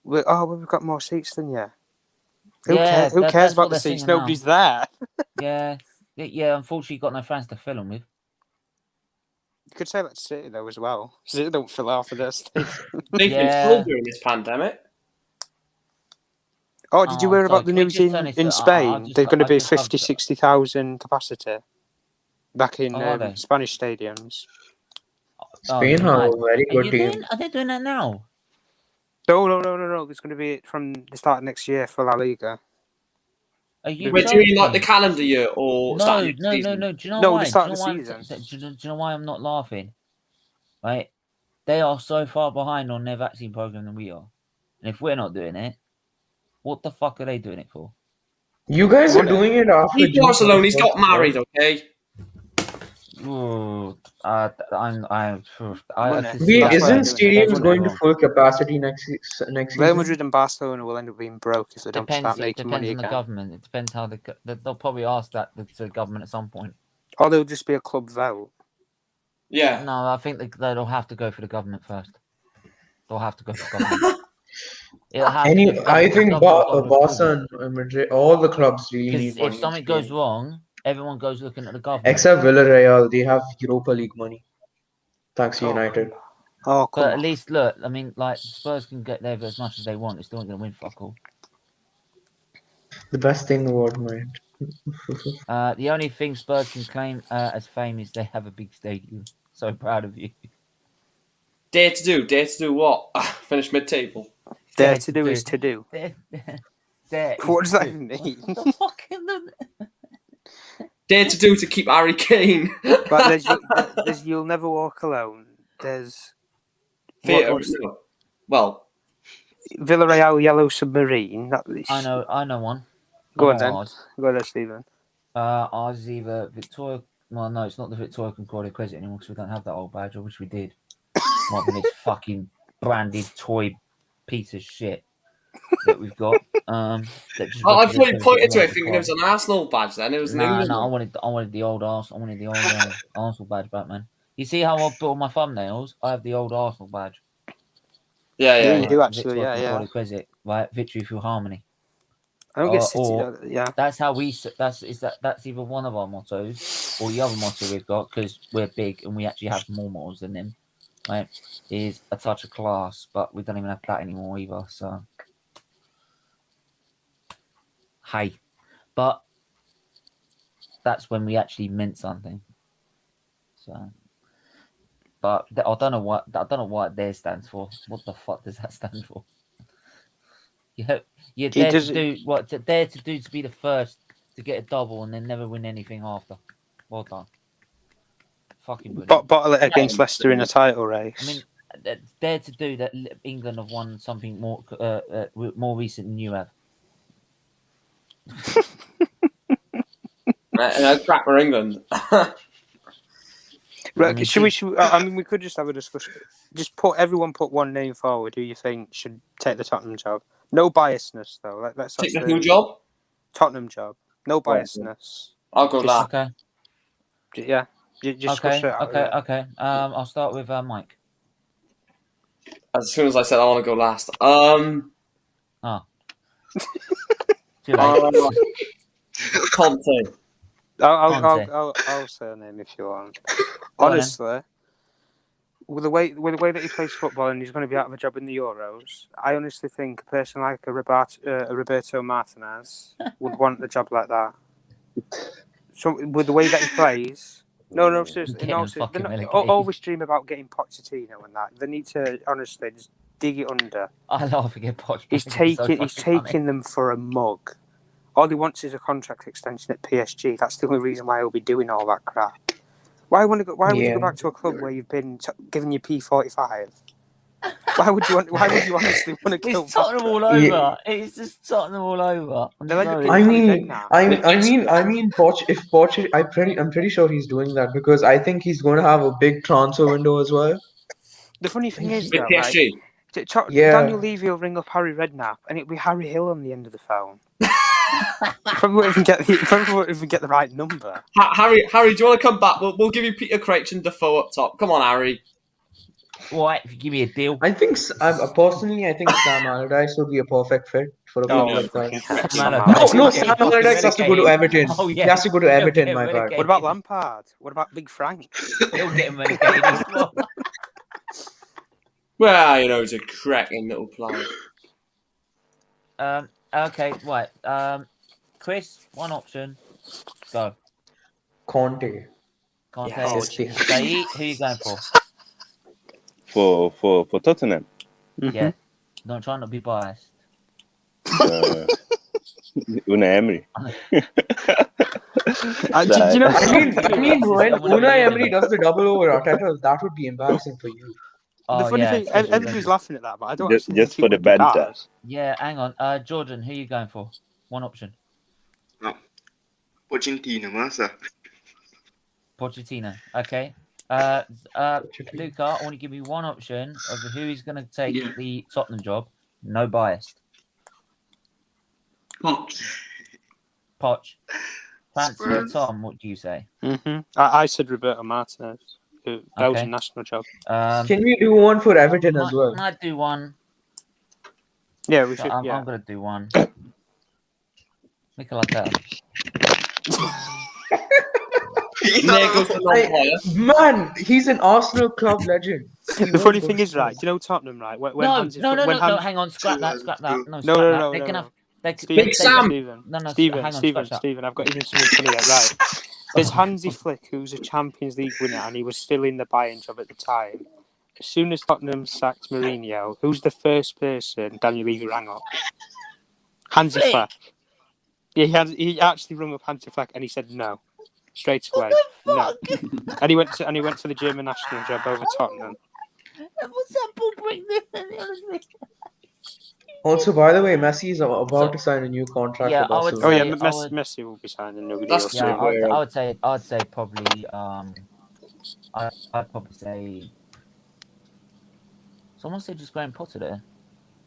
We've got more seats than you. Who cares that's about what the they're seats? singing now. Nobody's there. Yeah. Unfortunately, got no fans to fill them with. You could say that to City though as well. City don't fill half of their stadium. They've been full during this pandemic. Oh, did you hear about the can we news just turn this in to- Spain? They're going to I be just love 50, to- 60,000 capacity back in are they? Spanish stadiums. Spain you're have mad. a very good team. Are they doing that now? No. It's going to be from the start of next year for La Liga. Are you Wait, do you mean like the joking? calendar year or No. starting the season? Do you know No, why? the start do of you know the why season. do you know why I'm not laughing? Right? They are so far behind on their vaccine program than we are. And if we're not doing it, what the fuck are they doing it for? You guys are doing it after Leave June Barcelona, he's got 21st, right? married, okay? Ooh, I can Wait, see that. Isn't That's why they're doing stadiums it. going to full capacity next Real season? Madrid and Barcelona will end up being broke if they don't start making money on the again. government. It depends how they'll probably ask that to the government at some point. Or they'll just be a club vote. Yeah. No, I think they'll have to go for the government first. They'll have to go for government. I think Barca and Madrid, all the clubs really Because need money. if something goes wrong, everyone goes looking at the government. Except Villarreal, they have Europa League money. Thanks to United. Oh, come But on. at least look, I mean, like Spurs can get there as much as they want. They're still not going to win fuck all. The best thing in the world, mate. The only thing Spurs can claim as fame is they have a big stadium. So proud of you. Dare to do what? Finish mid-table. Dare to do is to do. What does that even mean? The fucking Dare to do to keep Harry Kane. But there's You'll Never Walk Alone. There's Theatre. Well, Villarreal Yellow Submarine. I know one. Go on then. Ours. Go there, Stephen. Ours is either Victoria. Well, no, it's not the Victoria Concordia Crescent anymore because we don't have that old badge. I wish we did. More than this fucking branded toy piece of shit that we've got. I thought you pointed to it thinking it was an Arsenal badge. Then it was an England. I wanted the old Arsenal. I wanted the old Arsenal badge back, man. You see how I built my thumbnails? I have the old Arsenal badge. Yeah. You do actually. Victoria Yeah. Concordia Crescent, right? Victory through harmony. I don't get City. Yeah. That's how that's either one of our mottos or the other motto we've got because we're big and we actually have more mottos than them. Right, is a touch of class, but we don't even have that anymore either. So, hey, but that's when we actually meant something. So, but I don't know what there stands for. What the fuck does that stand for? You dare to do what? Dare to do to be the first to get a double and then never win anything after. Well done. Fucking brilliant. Bottle it against Leicester in a title race. I mean, dare to do that. England have won something more recent than you have. Crap for England. Right, we could just have a discussion. Just everyone put one name forward who you think should take the Tottenham job. No biasness though. Let's take the who job? Tottenham job. No biasness. I'll go that. Okay. Yeah. Just okay. I'll start with Mike. As soon as I said I want to go last. Conte. I'll say a name if you want. Honestly, with the way that he plays football and he's going to be out of a job in the Euros, I honestly think a person like a Roberto Martinez would want a job like that. So with the way that he plays. No, seriously. No, seriously. Always dream about getting Pochettino and that. They need to honestly just dig it under. I love to get Pochettino. He's taking them for a mug. All he wants is a contract extension at PSG. That's the only reason why he'll be doing all that crap. Why would you go back to a club where you've been giving you P45? Why would you honestly want to kill It's Tottenham all Vatra? Yeah. over. It's just Tottenham all over. I'm They'll end up sorry. getting I Harry mean, Redknapp. Poch, I'm pretty sure he's doing that because I think he's going to have a big transfer window as well. The funny thing is, With though, right? PSG. Yeah. Daniel Levy will ring up Harry Redknapp, and it'll be Harry Hill on the end of the phone. You probably won't even get the right number. Harry, do you want to come back? We'll give you Peter Crouch and Defoe up top. Come on, Harry. What? If you give me a deal. Personally, I think Sam Allardyce would be a perfect fit for a club Oh, like that. fucking heck, Sam Sam Allardyce. No, Allardyce. Sam Allardyce has to go to Everton. Oh, He yeah. has to go to He'll Everton, get my bad. What about Lampard? What about Big Frank? He'll get him relegated as well. Well, you know, he's a cracking little player. Okay, right. Chris, one option. Go. Conte. Conte. Yes. Saeed, who are you going for? For Tottenham. Yeah. Don't try not to be biased. Unai Emery. Do you know? I mean, when Unai Emery does the double over Arteta, that would be embarrassing for you. The funny thing, everybody's laughing at that, but I don't actually Just think for it the would be banter. bad. Yeah, hang on. Jordan, who are you going for? One option. Pochettino, massa. Pochettino. Okay. Luca, I want to give you one option of who is going to take the Tottenham job. No biased. Poch. Transfer Tom, what do you say? I said Roberto Martinez, Belgian national job. Can we do one for Everton as well? Can I do one? Yeah, we should. I'm Yeah. going to do one. Mikel Arteta. Man, he's an Arsenal club legend. The funny thing is, right? Do you know Tottenham, right? When No, hang on, scrap that. No. Steven, I've got even something funny there, right? There's Hansi Flick, who's a Champions League winner, and he was still in the Bayern job at the time. As soon as Tottenham sacked Mourinho, who's the first person Daniel Levy rang up? Hansi Flick. Yeah, he actually rung up Hansi Flick, and he said no, straight away. No, and he went for the German national job over Tottenham. Also, by the way, Messi is about to sign a new contract. Yeah, for I would Barcelona. Messi will be signing a new deal That's soon. Yeah, I would say probably. I'd probably say. Someone said just Graham Potter there.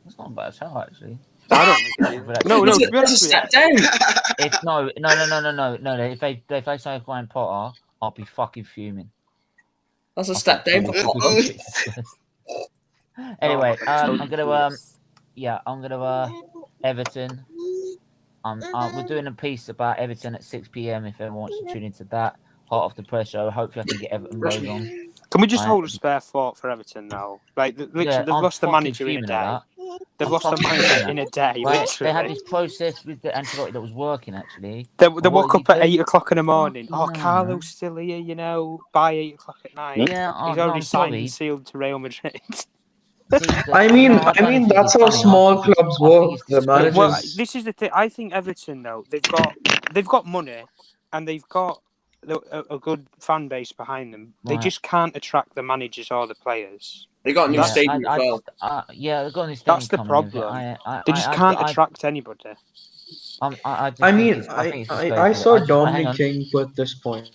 That's not a bad show, actually. I don't think. No. It's a step down. No. If they say Graham Potter, I'll be fucking fuming. That's a step down for Potter. Anyway, I'm gonna Everton. We're doing a piece about Everton at 6 p.m. If anyone wants to tune into that. Hot off the press show. Hopefully, I can get Everton rolls on. Can we just hold a spare thought for Everton now? Like, literally, they've lost the manager in a day. They've lost the manager in a day. Right? They had this process with the Ancelotti that was working, actually. They woke up at 8 o'clock in the morning. Oh, Carlo's still here, you know, by 8 o'clock at night. Yeah, he's already signed and sealed to Real Madrid. I mean, that's how small clubs work. The managers. Well, this is the thing. I think Everton, though, they've got money and they've got a good fan base behind them. They just can't attract the managers or the players. They got a new stadium as well. They've got a new stadium. That's the problem. They just can't attract anybody. I saw Dominic King put this point.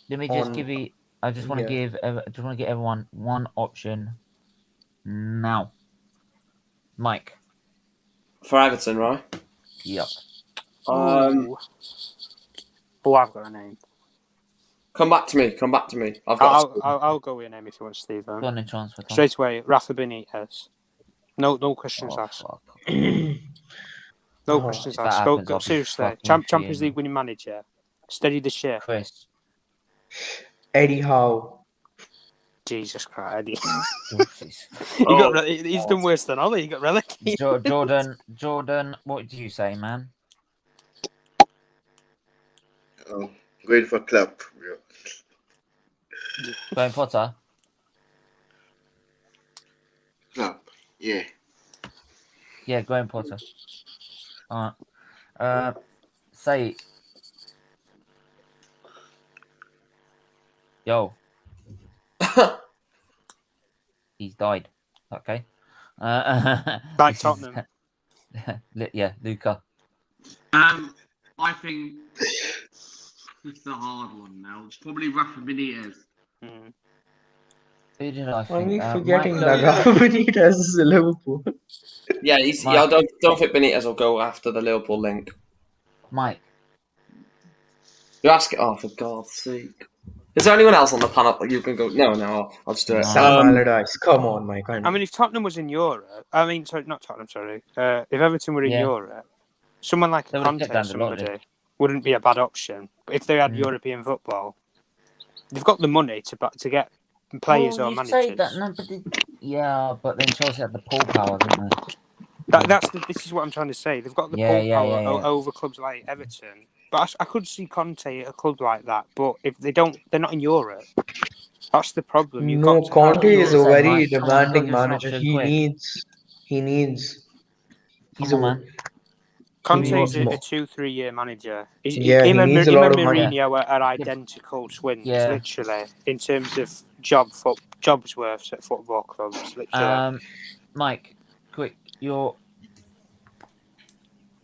Let me just give you. I just want to give everyone one option now. Mike. For Everton, right? Yep. Oh, I've got a name. Come back to me. I'll go with a name if you want, Steve. Go on and transfer. Straight away, Rafa Benitez. No questions asked. No questions asked. Go seriously. Champions League winning manager. Steady the ship. Chris. Eddie Howe. Jesus Christ, Eddie. He's done worse than Ollie. He got relegated. Jordan, what do you say, man? Going for club, bro. Graham Potter? Club, yeah. Yeah, Graham Potter. Alright. Say it. Yo. He's died. Okay. Like Tottenham. Yeah, Luca. I think it's a hard one now. It's probably Rafa Benitez. Mm. Who did I Are think? we Mike, forgetting that Rafa Benitez is Liverpool? Yeah, Mike. I don't think Benitez will go after the Liverpool link. Mike. You ask it. Oh, for God's sake! Is there anyone else on the panel that you can go? No, I'll just do it. Sam Allardyce. Come on, Mike. I mean, if Tottenham was in Europe, not Tottenham. Sorry, if Everton were in Europe, someone like They a would've kept Conte or down the lot, somebody wouldn't be a bad option. But if they had European football, they've got the money to get players or managers. Say that, no, but then Chelsea had the pull power, didn't they? This is what I'm trying to say. They've got the pull power over clubs like Everton. But I could see Conte at a club like that. But if they're not in Europe. That's the problem. Conte is a very Come on, demanding give us an manager. option, He quick. needs. Come on, man. Conte is a 2-3 year manager. Him and Mourinho are identical twins, literally, in terms of jobs worth at football clubs. Literally. Mike, quick, you're.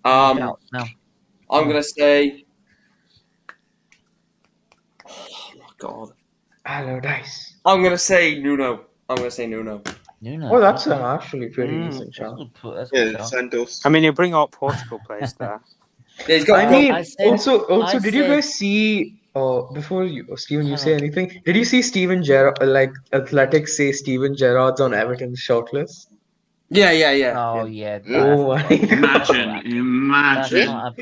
Now. I'm gonna say. Oh my God. Allardyce. I'm gonna say Nuno. Nuno. Oh, that's actually pretty decent shout. Santos. I mean, he'll bring out Portugal players there. Yeah, he's got. Also, did you guys see? Before you, Steven, you say anything? Did you see Steven Gerrard? Like Athletics say Steven Gerrard's on Everton's shortlist. Yeah. Oh yeah. Oh my God. Imagine.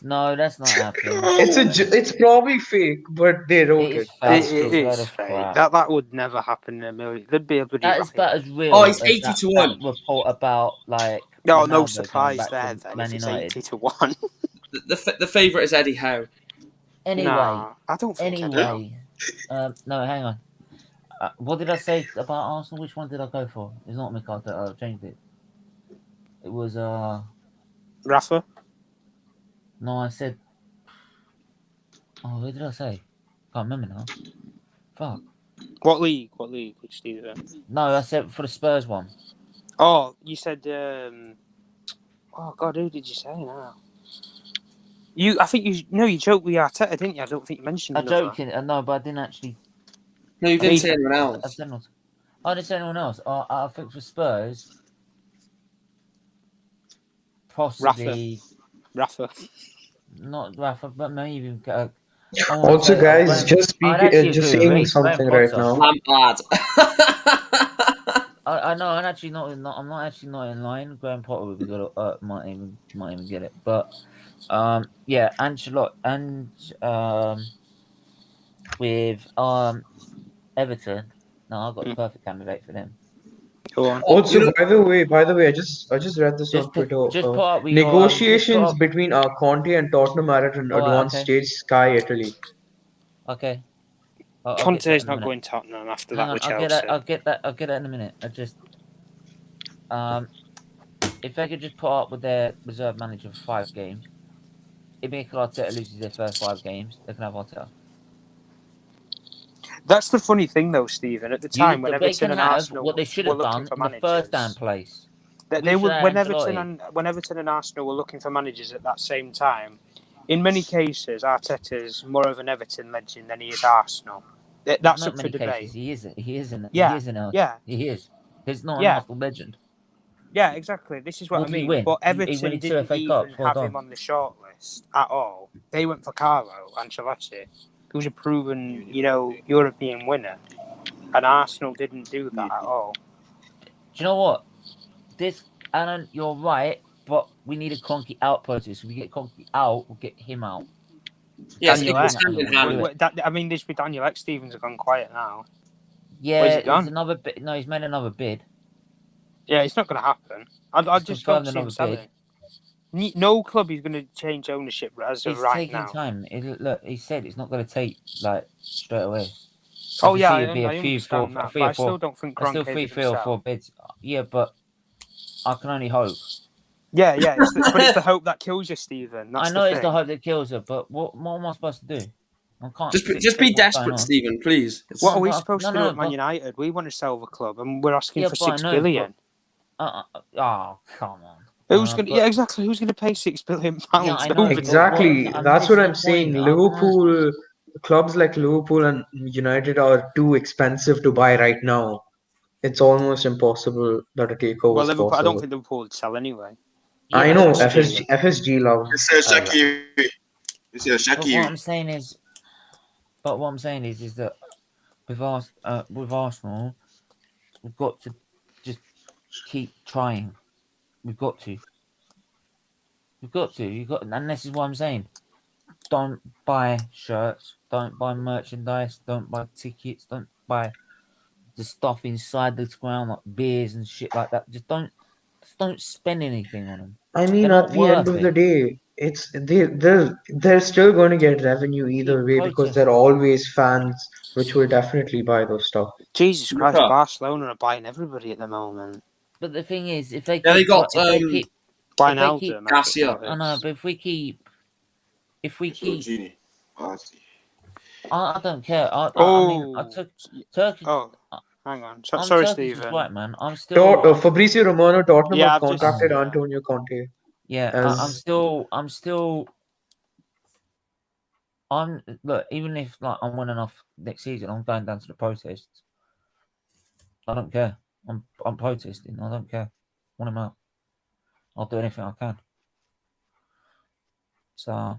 No, that's not happening. It's probably fake, but they wrote it. It is fake. That would never happen in a million. There'd be a bloody. That is about as real. Oh, he's 80-1. Report about like. No surprise there. Then Man if United. It's 80-1. The favourite is Eddie Howe. Anyway, I don't think. No, hang on. What did I say about Arsenal? Which one did I go for? It's not Mikhail. I changed it. It was Rafa. No, I said. Oh, what did I say? Can't remember now. Fuck. What league? Which Steven? No, I said for the Spurs one. Oh, you said. Oh God, who did you say now? I think you joked with Arteta, didn't you? I don't think you mentioned. I joked. No, but I didn't actually. No, you didn't say anyone else. I didn't say anyone else. I think for Spurs, possibly Rafa. Not Rafa, but maybe. Also, guys, just saying something right now. Lampard. I know. I'm not actually not in line. Graham Potter would be good. Might even get it. But Ancelotti and with Everton. No, I've got the perfect candidate for them. Go on. Also, by the way, I just read this on Twitter. Negotiations between Conte and Tottenham are at an advanced stage. Sky Italy. Okay. Conte is not going Tottenham after that with Chelsea. I'll get that in a minute. I just if they could just put up with their reserve manager for 5 games, if Mikel Arteta loses their first 5 games, they can have Arteta. That's the funny thing, though, Stephen. At the time, when Everton and Arsenal what they should have done in the first damn place. When Everton and Arsenal were looking for managers at that same time, in many cases, Arteta's more of an Everton legend than he is Arsenal. That's up for debate. He isn't. Yeah. He isn't. Yeah. He is. He's not an Arsenal legend. Yeah, exactly. This is what I mean. But Everton didn't even have him on the shortlist at all. They went for Carlo Ancelotti, who's a proven, European winner, and Arsenal didn't do that at all. Do you know what? Alan, you're right, but we need a Conky out process. If we get Conky out, we'll get him out. Yes, Daniel X. This with Daniel X. Stevens have gone quiet now. Yeah, there's another bid. No, he's made another bid. Yeah, it's not going to happen. I just don't see him selling. No club is going to change ownership as of right now. It's taking time. Look, he said it's not going to take straight away. Oh yeah, I understand that, but I still don't think Kroenke still 3 or 4 bids. Yeah, but I can only hope. Yeah, but it's the hope that kills you, Stephen. That's I know it's the hope that kills her, but what am I supposed to do? I can't Just be accept what's going desperate, on. Stephen, please. It's- What are No, we but- supposed no, to do no, at Man but- United? We want to sell the club, and we're asking Yeah, for but I 6 know, billion. Oh, come on. Who's gonna? but- Yeah, exactly. Who's gonna pay £6 billion? Yeah, I know, Nobody. Exactly. But That's this what is I'm the saying. point. Liverpool, clubs like Liverpool and United are too expensive to buy right now. It's almost impossible that a takeover Well, is Liverpool. I don't possible. think Liverpool would sell anyway. Yeah, I that's know what I'm saying. FSG love. It's a Shaqiri. It's a But what Shaqiri. I'm saying is, that with Arsenal, we've got to just keep trying. We've got to. And this is what I'm saying. Don't buy shirts. Don't buy merchandise. Don't buy tickets. Don't buy the stuff inside the ground like beers and shit like that. Just don't spend anything on them. I mean, They're at not the end worth of the it. day, they're still going to get revenue either Keep way because protesting. there are always fans which will definitely buy those stuff. Jesus Christ, Yeah. Barcelona are buying everybody at the moment. But the thing is, if they Yeah, they keep, got, if they keep, Wijnaldum. Garcia. I know, but if we keep, Genie. I don't care. I mean, I Oh. took Turkey. Oh, hang on. I'm Sorry, Turkish as Stephen. right, man. I'm still. Fabrizio Romano, Tottenham Yeah, have I've just- contacted yeah. Antonio Conte. Yeah, as I'm still. Look. Even if like I'm winning off next season, I'm going down to the protests. I don't care. I'm protesting. I don't care. Want him out. I'll do anything I can. So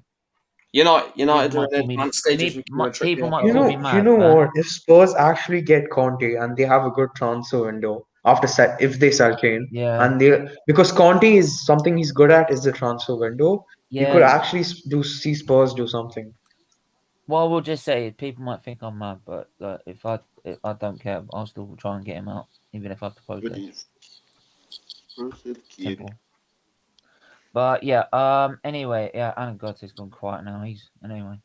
United People are might in call me- advanced stages. people might you call know, me mad, you know man. what? If Spurs actually get Conte and they have a good transfer window if they sell Kane, Yeah, and because Conte is something he's good at is the transfer window. You could yeah. actually see Spurs do something. Well, we'll just say people might think I'm mad, but if I don't care, I'll still try and get him out, even if I have to protest. Simple. But yeah, anyway, yeah, Anagotti's gone quiet now. Anyway.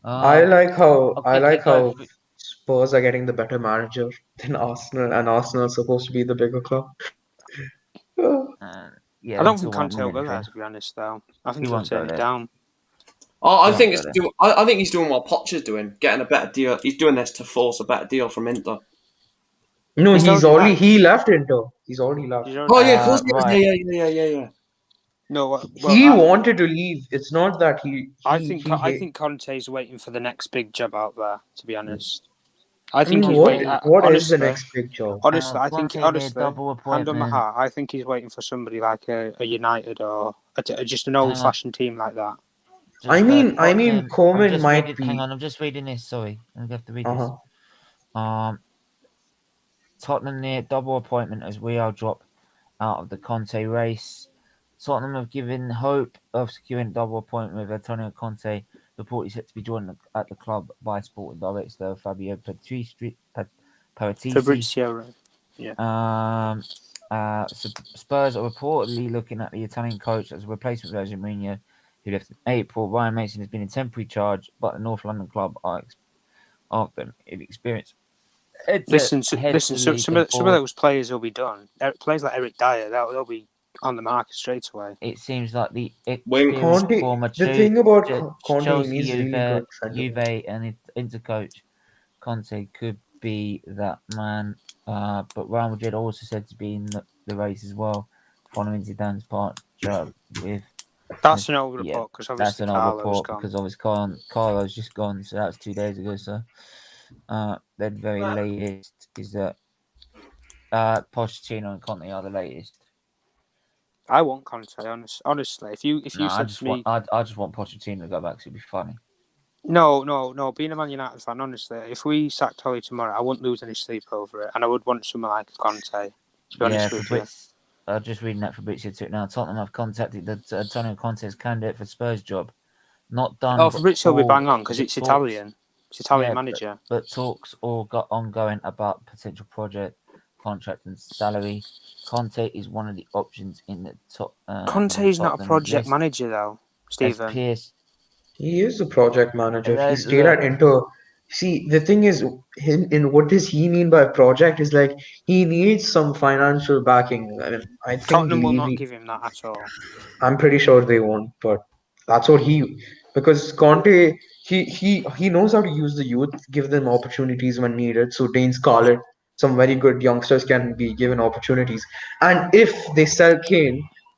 I like how quickly go through- Spurs are getting the better manager than Arsenal, and Arsenal is supposed to be the bigger club. Yeah, I don't they think still won't Conte win will go there, anything. to be honest, though. I think He he'll won't go turn it there. down. Oh, I Don't think go it's there. doing. I think he's doing what Poch is doing, getting a better deal. He's doing this to force a better deal from Inter. No, He's already left. he left Inter. He's already left. He's already- Oh yeah, of course. Right. Yeah. No, well, He wanted to leave. It's not that I think Conte's waiting for the next big job out there. To be honest, I I think mean, he's waiting. what is honestly, the next big job? Honestly, I think Conte made a double hand on my appointment. heart, I think he's waiting for somebody like a United or just an old-fashioned team like that. I mean, Tottenham- Coman I'm just might reading- be. Hang on, I'm just reading this. Sorry, I'm gonna have to read Uh-huh. this. Tottenham near double appointment as Real drop out of the Conte race. Tottenham have given hope of securing double appointment with Antonio Conte. Reportedly set to be joined at the club by sporting director Fabio Paratisi. Fabrizio, yeah. Spurs are reportedly looking at the Italian coach as a replacement for Jose Mourinho, who left in April. Ryan Mason has been in temporary charge, but the North London club are them inexperienced. Listen. Some of those players will be done. Players like Eric Dyer, they'll be on the market straight away. It seems like the Conte. former The thing about Conte, Chelsea, he's really good. Juve, and Inter coach Conte could be that man. But Real Madrid also said to be in the race as well, following Zidane's partnership with. That's an old report because obviously that's an old Carlo's report gone. because obviously Carlo's just gone, so that was 2 days ago. So, the very latest is that Pochettino and Conte are the latest. I want Conte, honestly. If you said I to me, I just want Pochettino to go back. It'd be funny. No. Being a Man United fan, honestly, if we sacked Ollie tomorrow, I wouldn't lose any sleep over it, and I would want someone like Conte. To be honest with you. I'm just reading that Fabrizio took now. Tottenham have contacted the Antonio Conte's candidate for Spurs job. Not done. Oh, Fabrizio will be bang on because it's talks- Italian. It's Italian Yeah, manager. But talks all got ongoing about potential project, contract, and salary. Conte is one of the options in the top. Conte is not a project manager, though, Stephen. He is a project manager. He Look. stayed at Inter. See, the thing is, in what does he mean by project is like he needs some financial backing. I mean, I think Tottenham will not give him that at all. I'm pretty sure they won't, but that's what because Conte he knows how to use the youth, give them opportunities when needed. So Dane Scarlett, some very good youngsters can be given opportunities. And if they sell Kane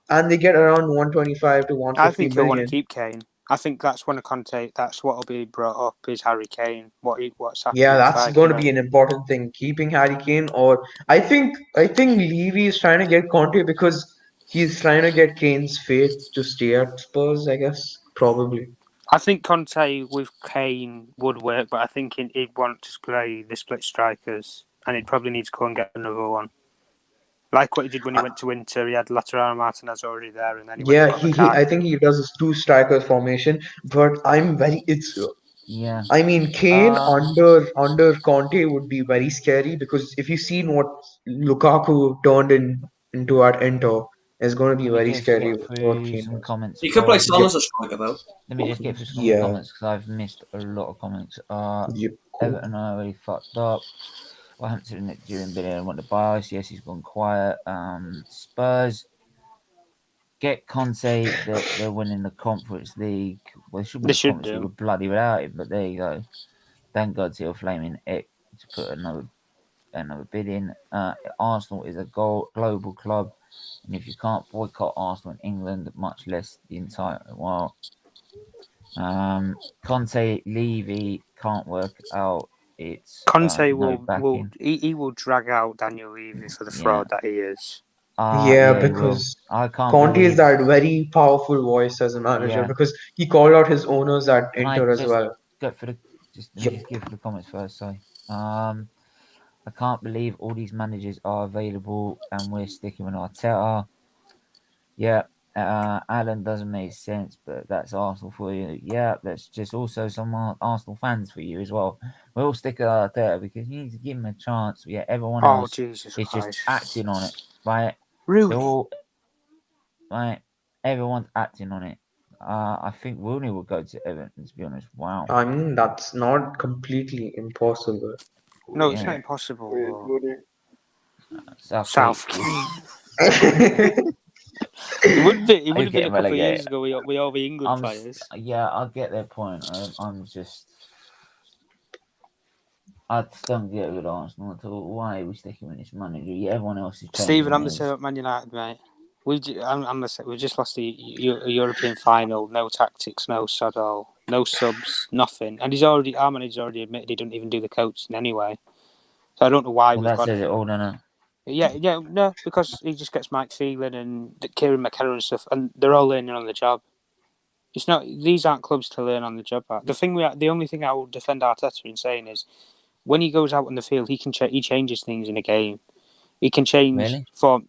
and they get around 125 to I 150 think he'll want to million, keep Kane. I think that's one of Conte. That's what'll be brought up is Harry Kane. What's happening? yeah, that's inside going to today. be an important thing. Keeping Harry Kane, or I think Levy is trying to get Conte because he's trying to get Kane's faith to stay at Spurs. I guess probably. I think Conte with Kane would work, but I think he'd want to play the split strikers, and he'd probably need to go and get another one. Like what he did when he went to Inter, he had Lautaro Martinez already there, and then he went Yeah, and got he I Lukaku. think he does his two striker formation, but Yeah. I mean Kane under Conte would be very scary because if you've seen what Lukaku turned into at Inter, it's going to be Let me very just scary get what through Kane some does. comments. He could play Son Yep. as a striker though. Let me just get through some Yeah. comments because I've missed a lot of comments. Yep. Cool. Everton are already fucked up. Well, Hampton during Billy want to buy us. Yes, he's gone quiet. Spurs get Conte. They're winning the Conference League. Well, they should win They the should Conference do. League bloody without it. But there you go. Thank God to your flaming Eck to put another bid in. Arsenal is a global club, and if you can't boycott Arsenal in England, much less the entire world. Conte Levy can't work out. It's Conte no backing. he will drag out Daniel Levy for the Yeah. fraud that he is. Yeah, Yeah, he will. because I can't Conte is believe. that very powerful voice as a manager Yeah. because he called out his owners at Can I Inter as just well. go for the just let me Yep. just give the comments first. Sorry. I can't believe all these managers are available and we're sticking with Arteta. Yeah. Alan doesn't make sense, but that's Arsenal for you. Yeah, that's just also some Arsenal fans for you as well. We're all sticking with Arteta because you need to give him a chance. Yeah, everyone Oh else Jesus is Christ! just acting on it, right? Really? They're all right. Everyone's acting on it. I think Rooney will go to Everton. To be honest, wow. I mean, that's not completely impossible. No, it's Yeah. not impossible. Southgate. It would be. It would Who's have been a getting couple of years relegated? ago with all the England players. Yeah, I get their point. I'm just. I just don't get it with Arsenal at all. Why are we sticking with this manager? Yeah, everyone else is changing. Stephen, I'm the same at Man United, mate. We just lost the European final. No tactics, no sod all, no subs, nothing. And our manager's already admitted he doesn't even do the coaching anyway. So I don't know why Well, we've that got says it him. all, doesn't it? Yeah, no, because he just gets Mike Phelan and Kieran McKenna and stuff, and they're all learning on the job. It's not; these aren't clubs to learn on the job at. The only thing I will defend Arteta in saying is, when he goes out on the field, he changes things in a game. He can change Really? from.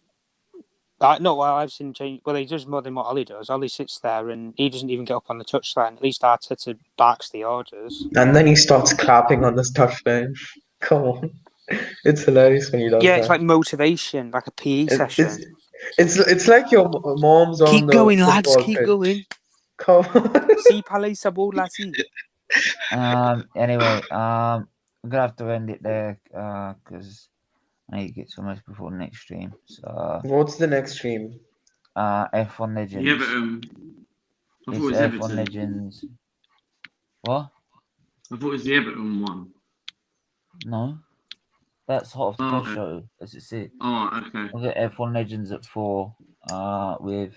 No, well, I've seen change. Well, he does more than what Ollie does. Ollie sits there and he doesn't even get up on the touchline. At least Arteta barks the orders. And then he starts clapping on the touch bench. Come on. It's hilarious when he does Yeah, that. it's like motivation, like a PE session. It's like your mom's on Keep the going, lads. football Keep pitch. going. Come on. See, palais sabor la si. Anyway, I'm gonna have to end it there because I need to get some rest before the next stream. So, What's the next stream? F1 Legends. Yeah, but I thought it was F1 Everton. Legends. What? I thought it was the Everton one. No, that's Hot Off the Press okay. show. As it said. Oh, okay. We'll get F1 Legends at 4. With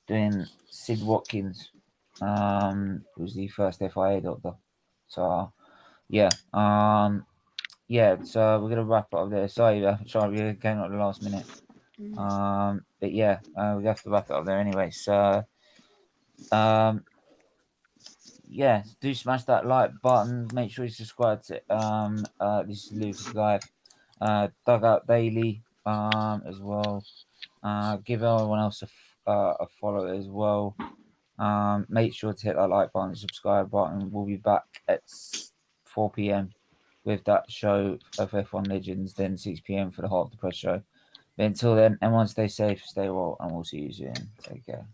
doing Sid Watkins. Who's the first FIA doctor. So, yeah. Yeah. So we're gonna wrap it up there. Sorry, we came up at the last minute. But yeah, we have to wrap it up there anyway. So, yeah, do smash that like button. Make sure you subscribe to this is Lucas Live, Dugout Daily, as well. Give everyone else a follow as well. Make sure to hit that like button, subscribe button. We'll be back at 4 p.m. with that show of F1 Legends, then 6 p.m. for the Hot of the Press show. But until then, everyone stay safe, stay well, and we'll see you soon. Take care.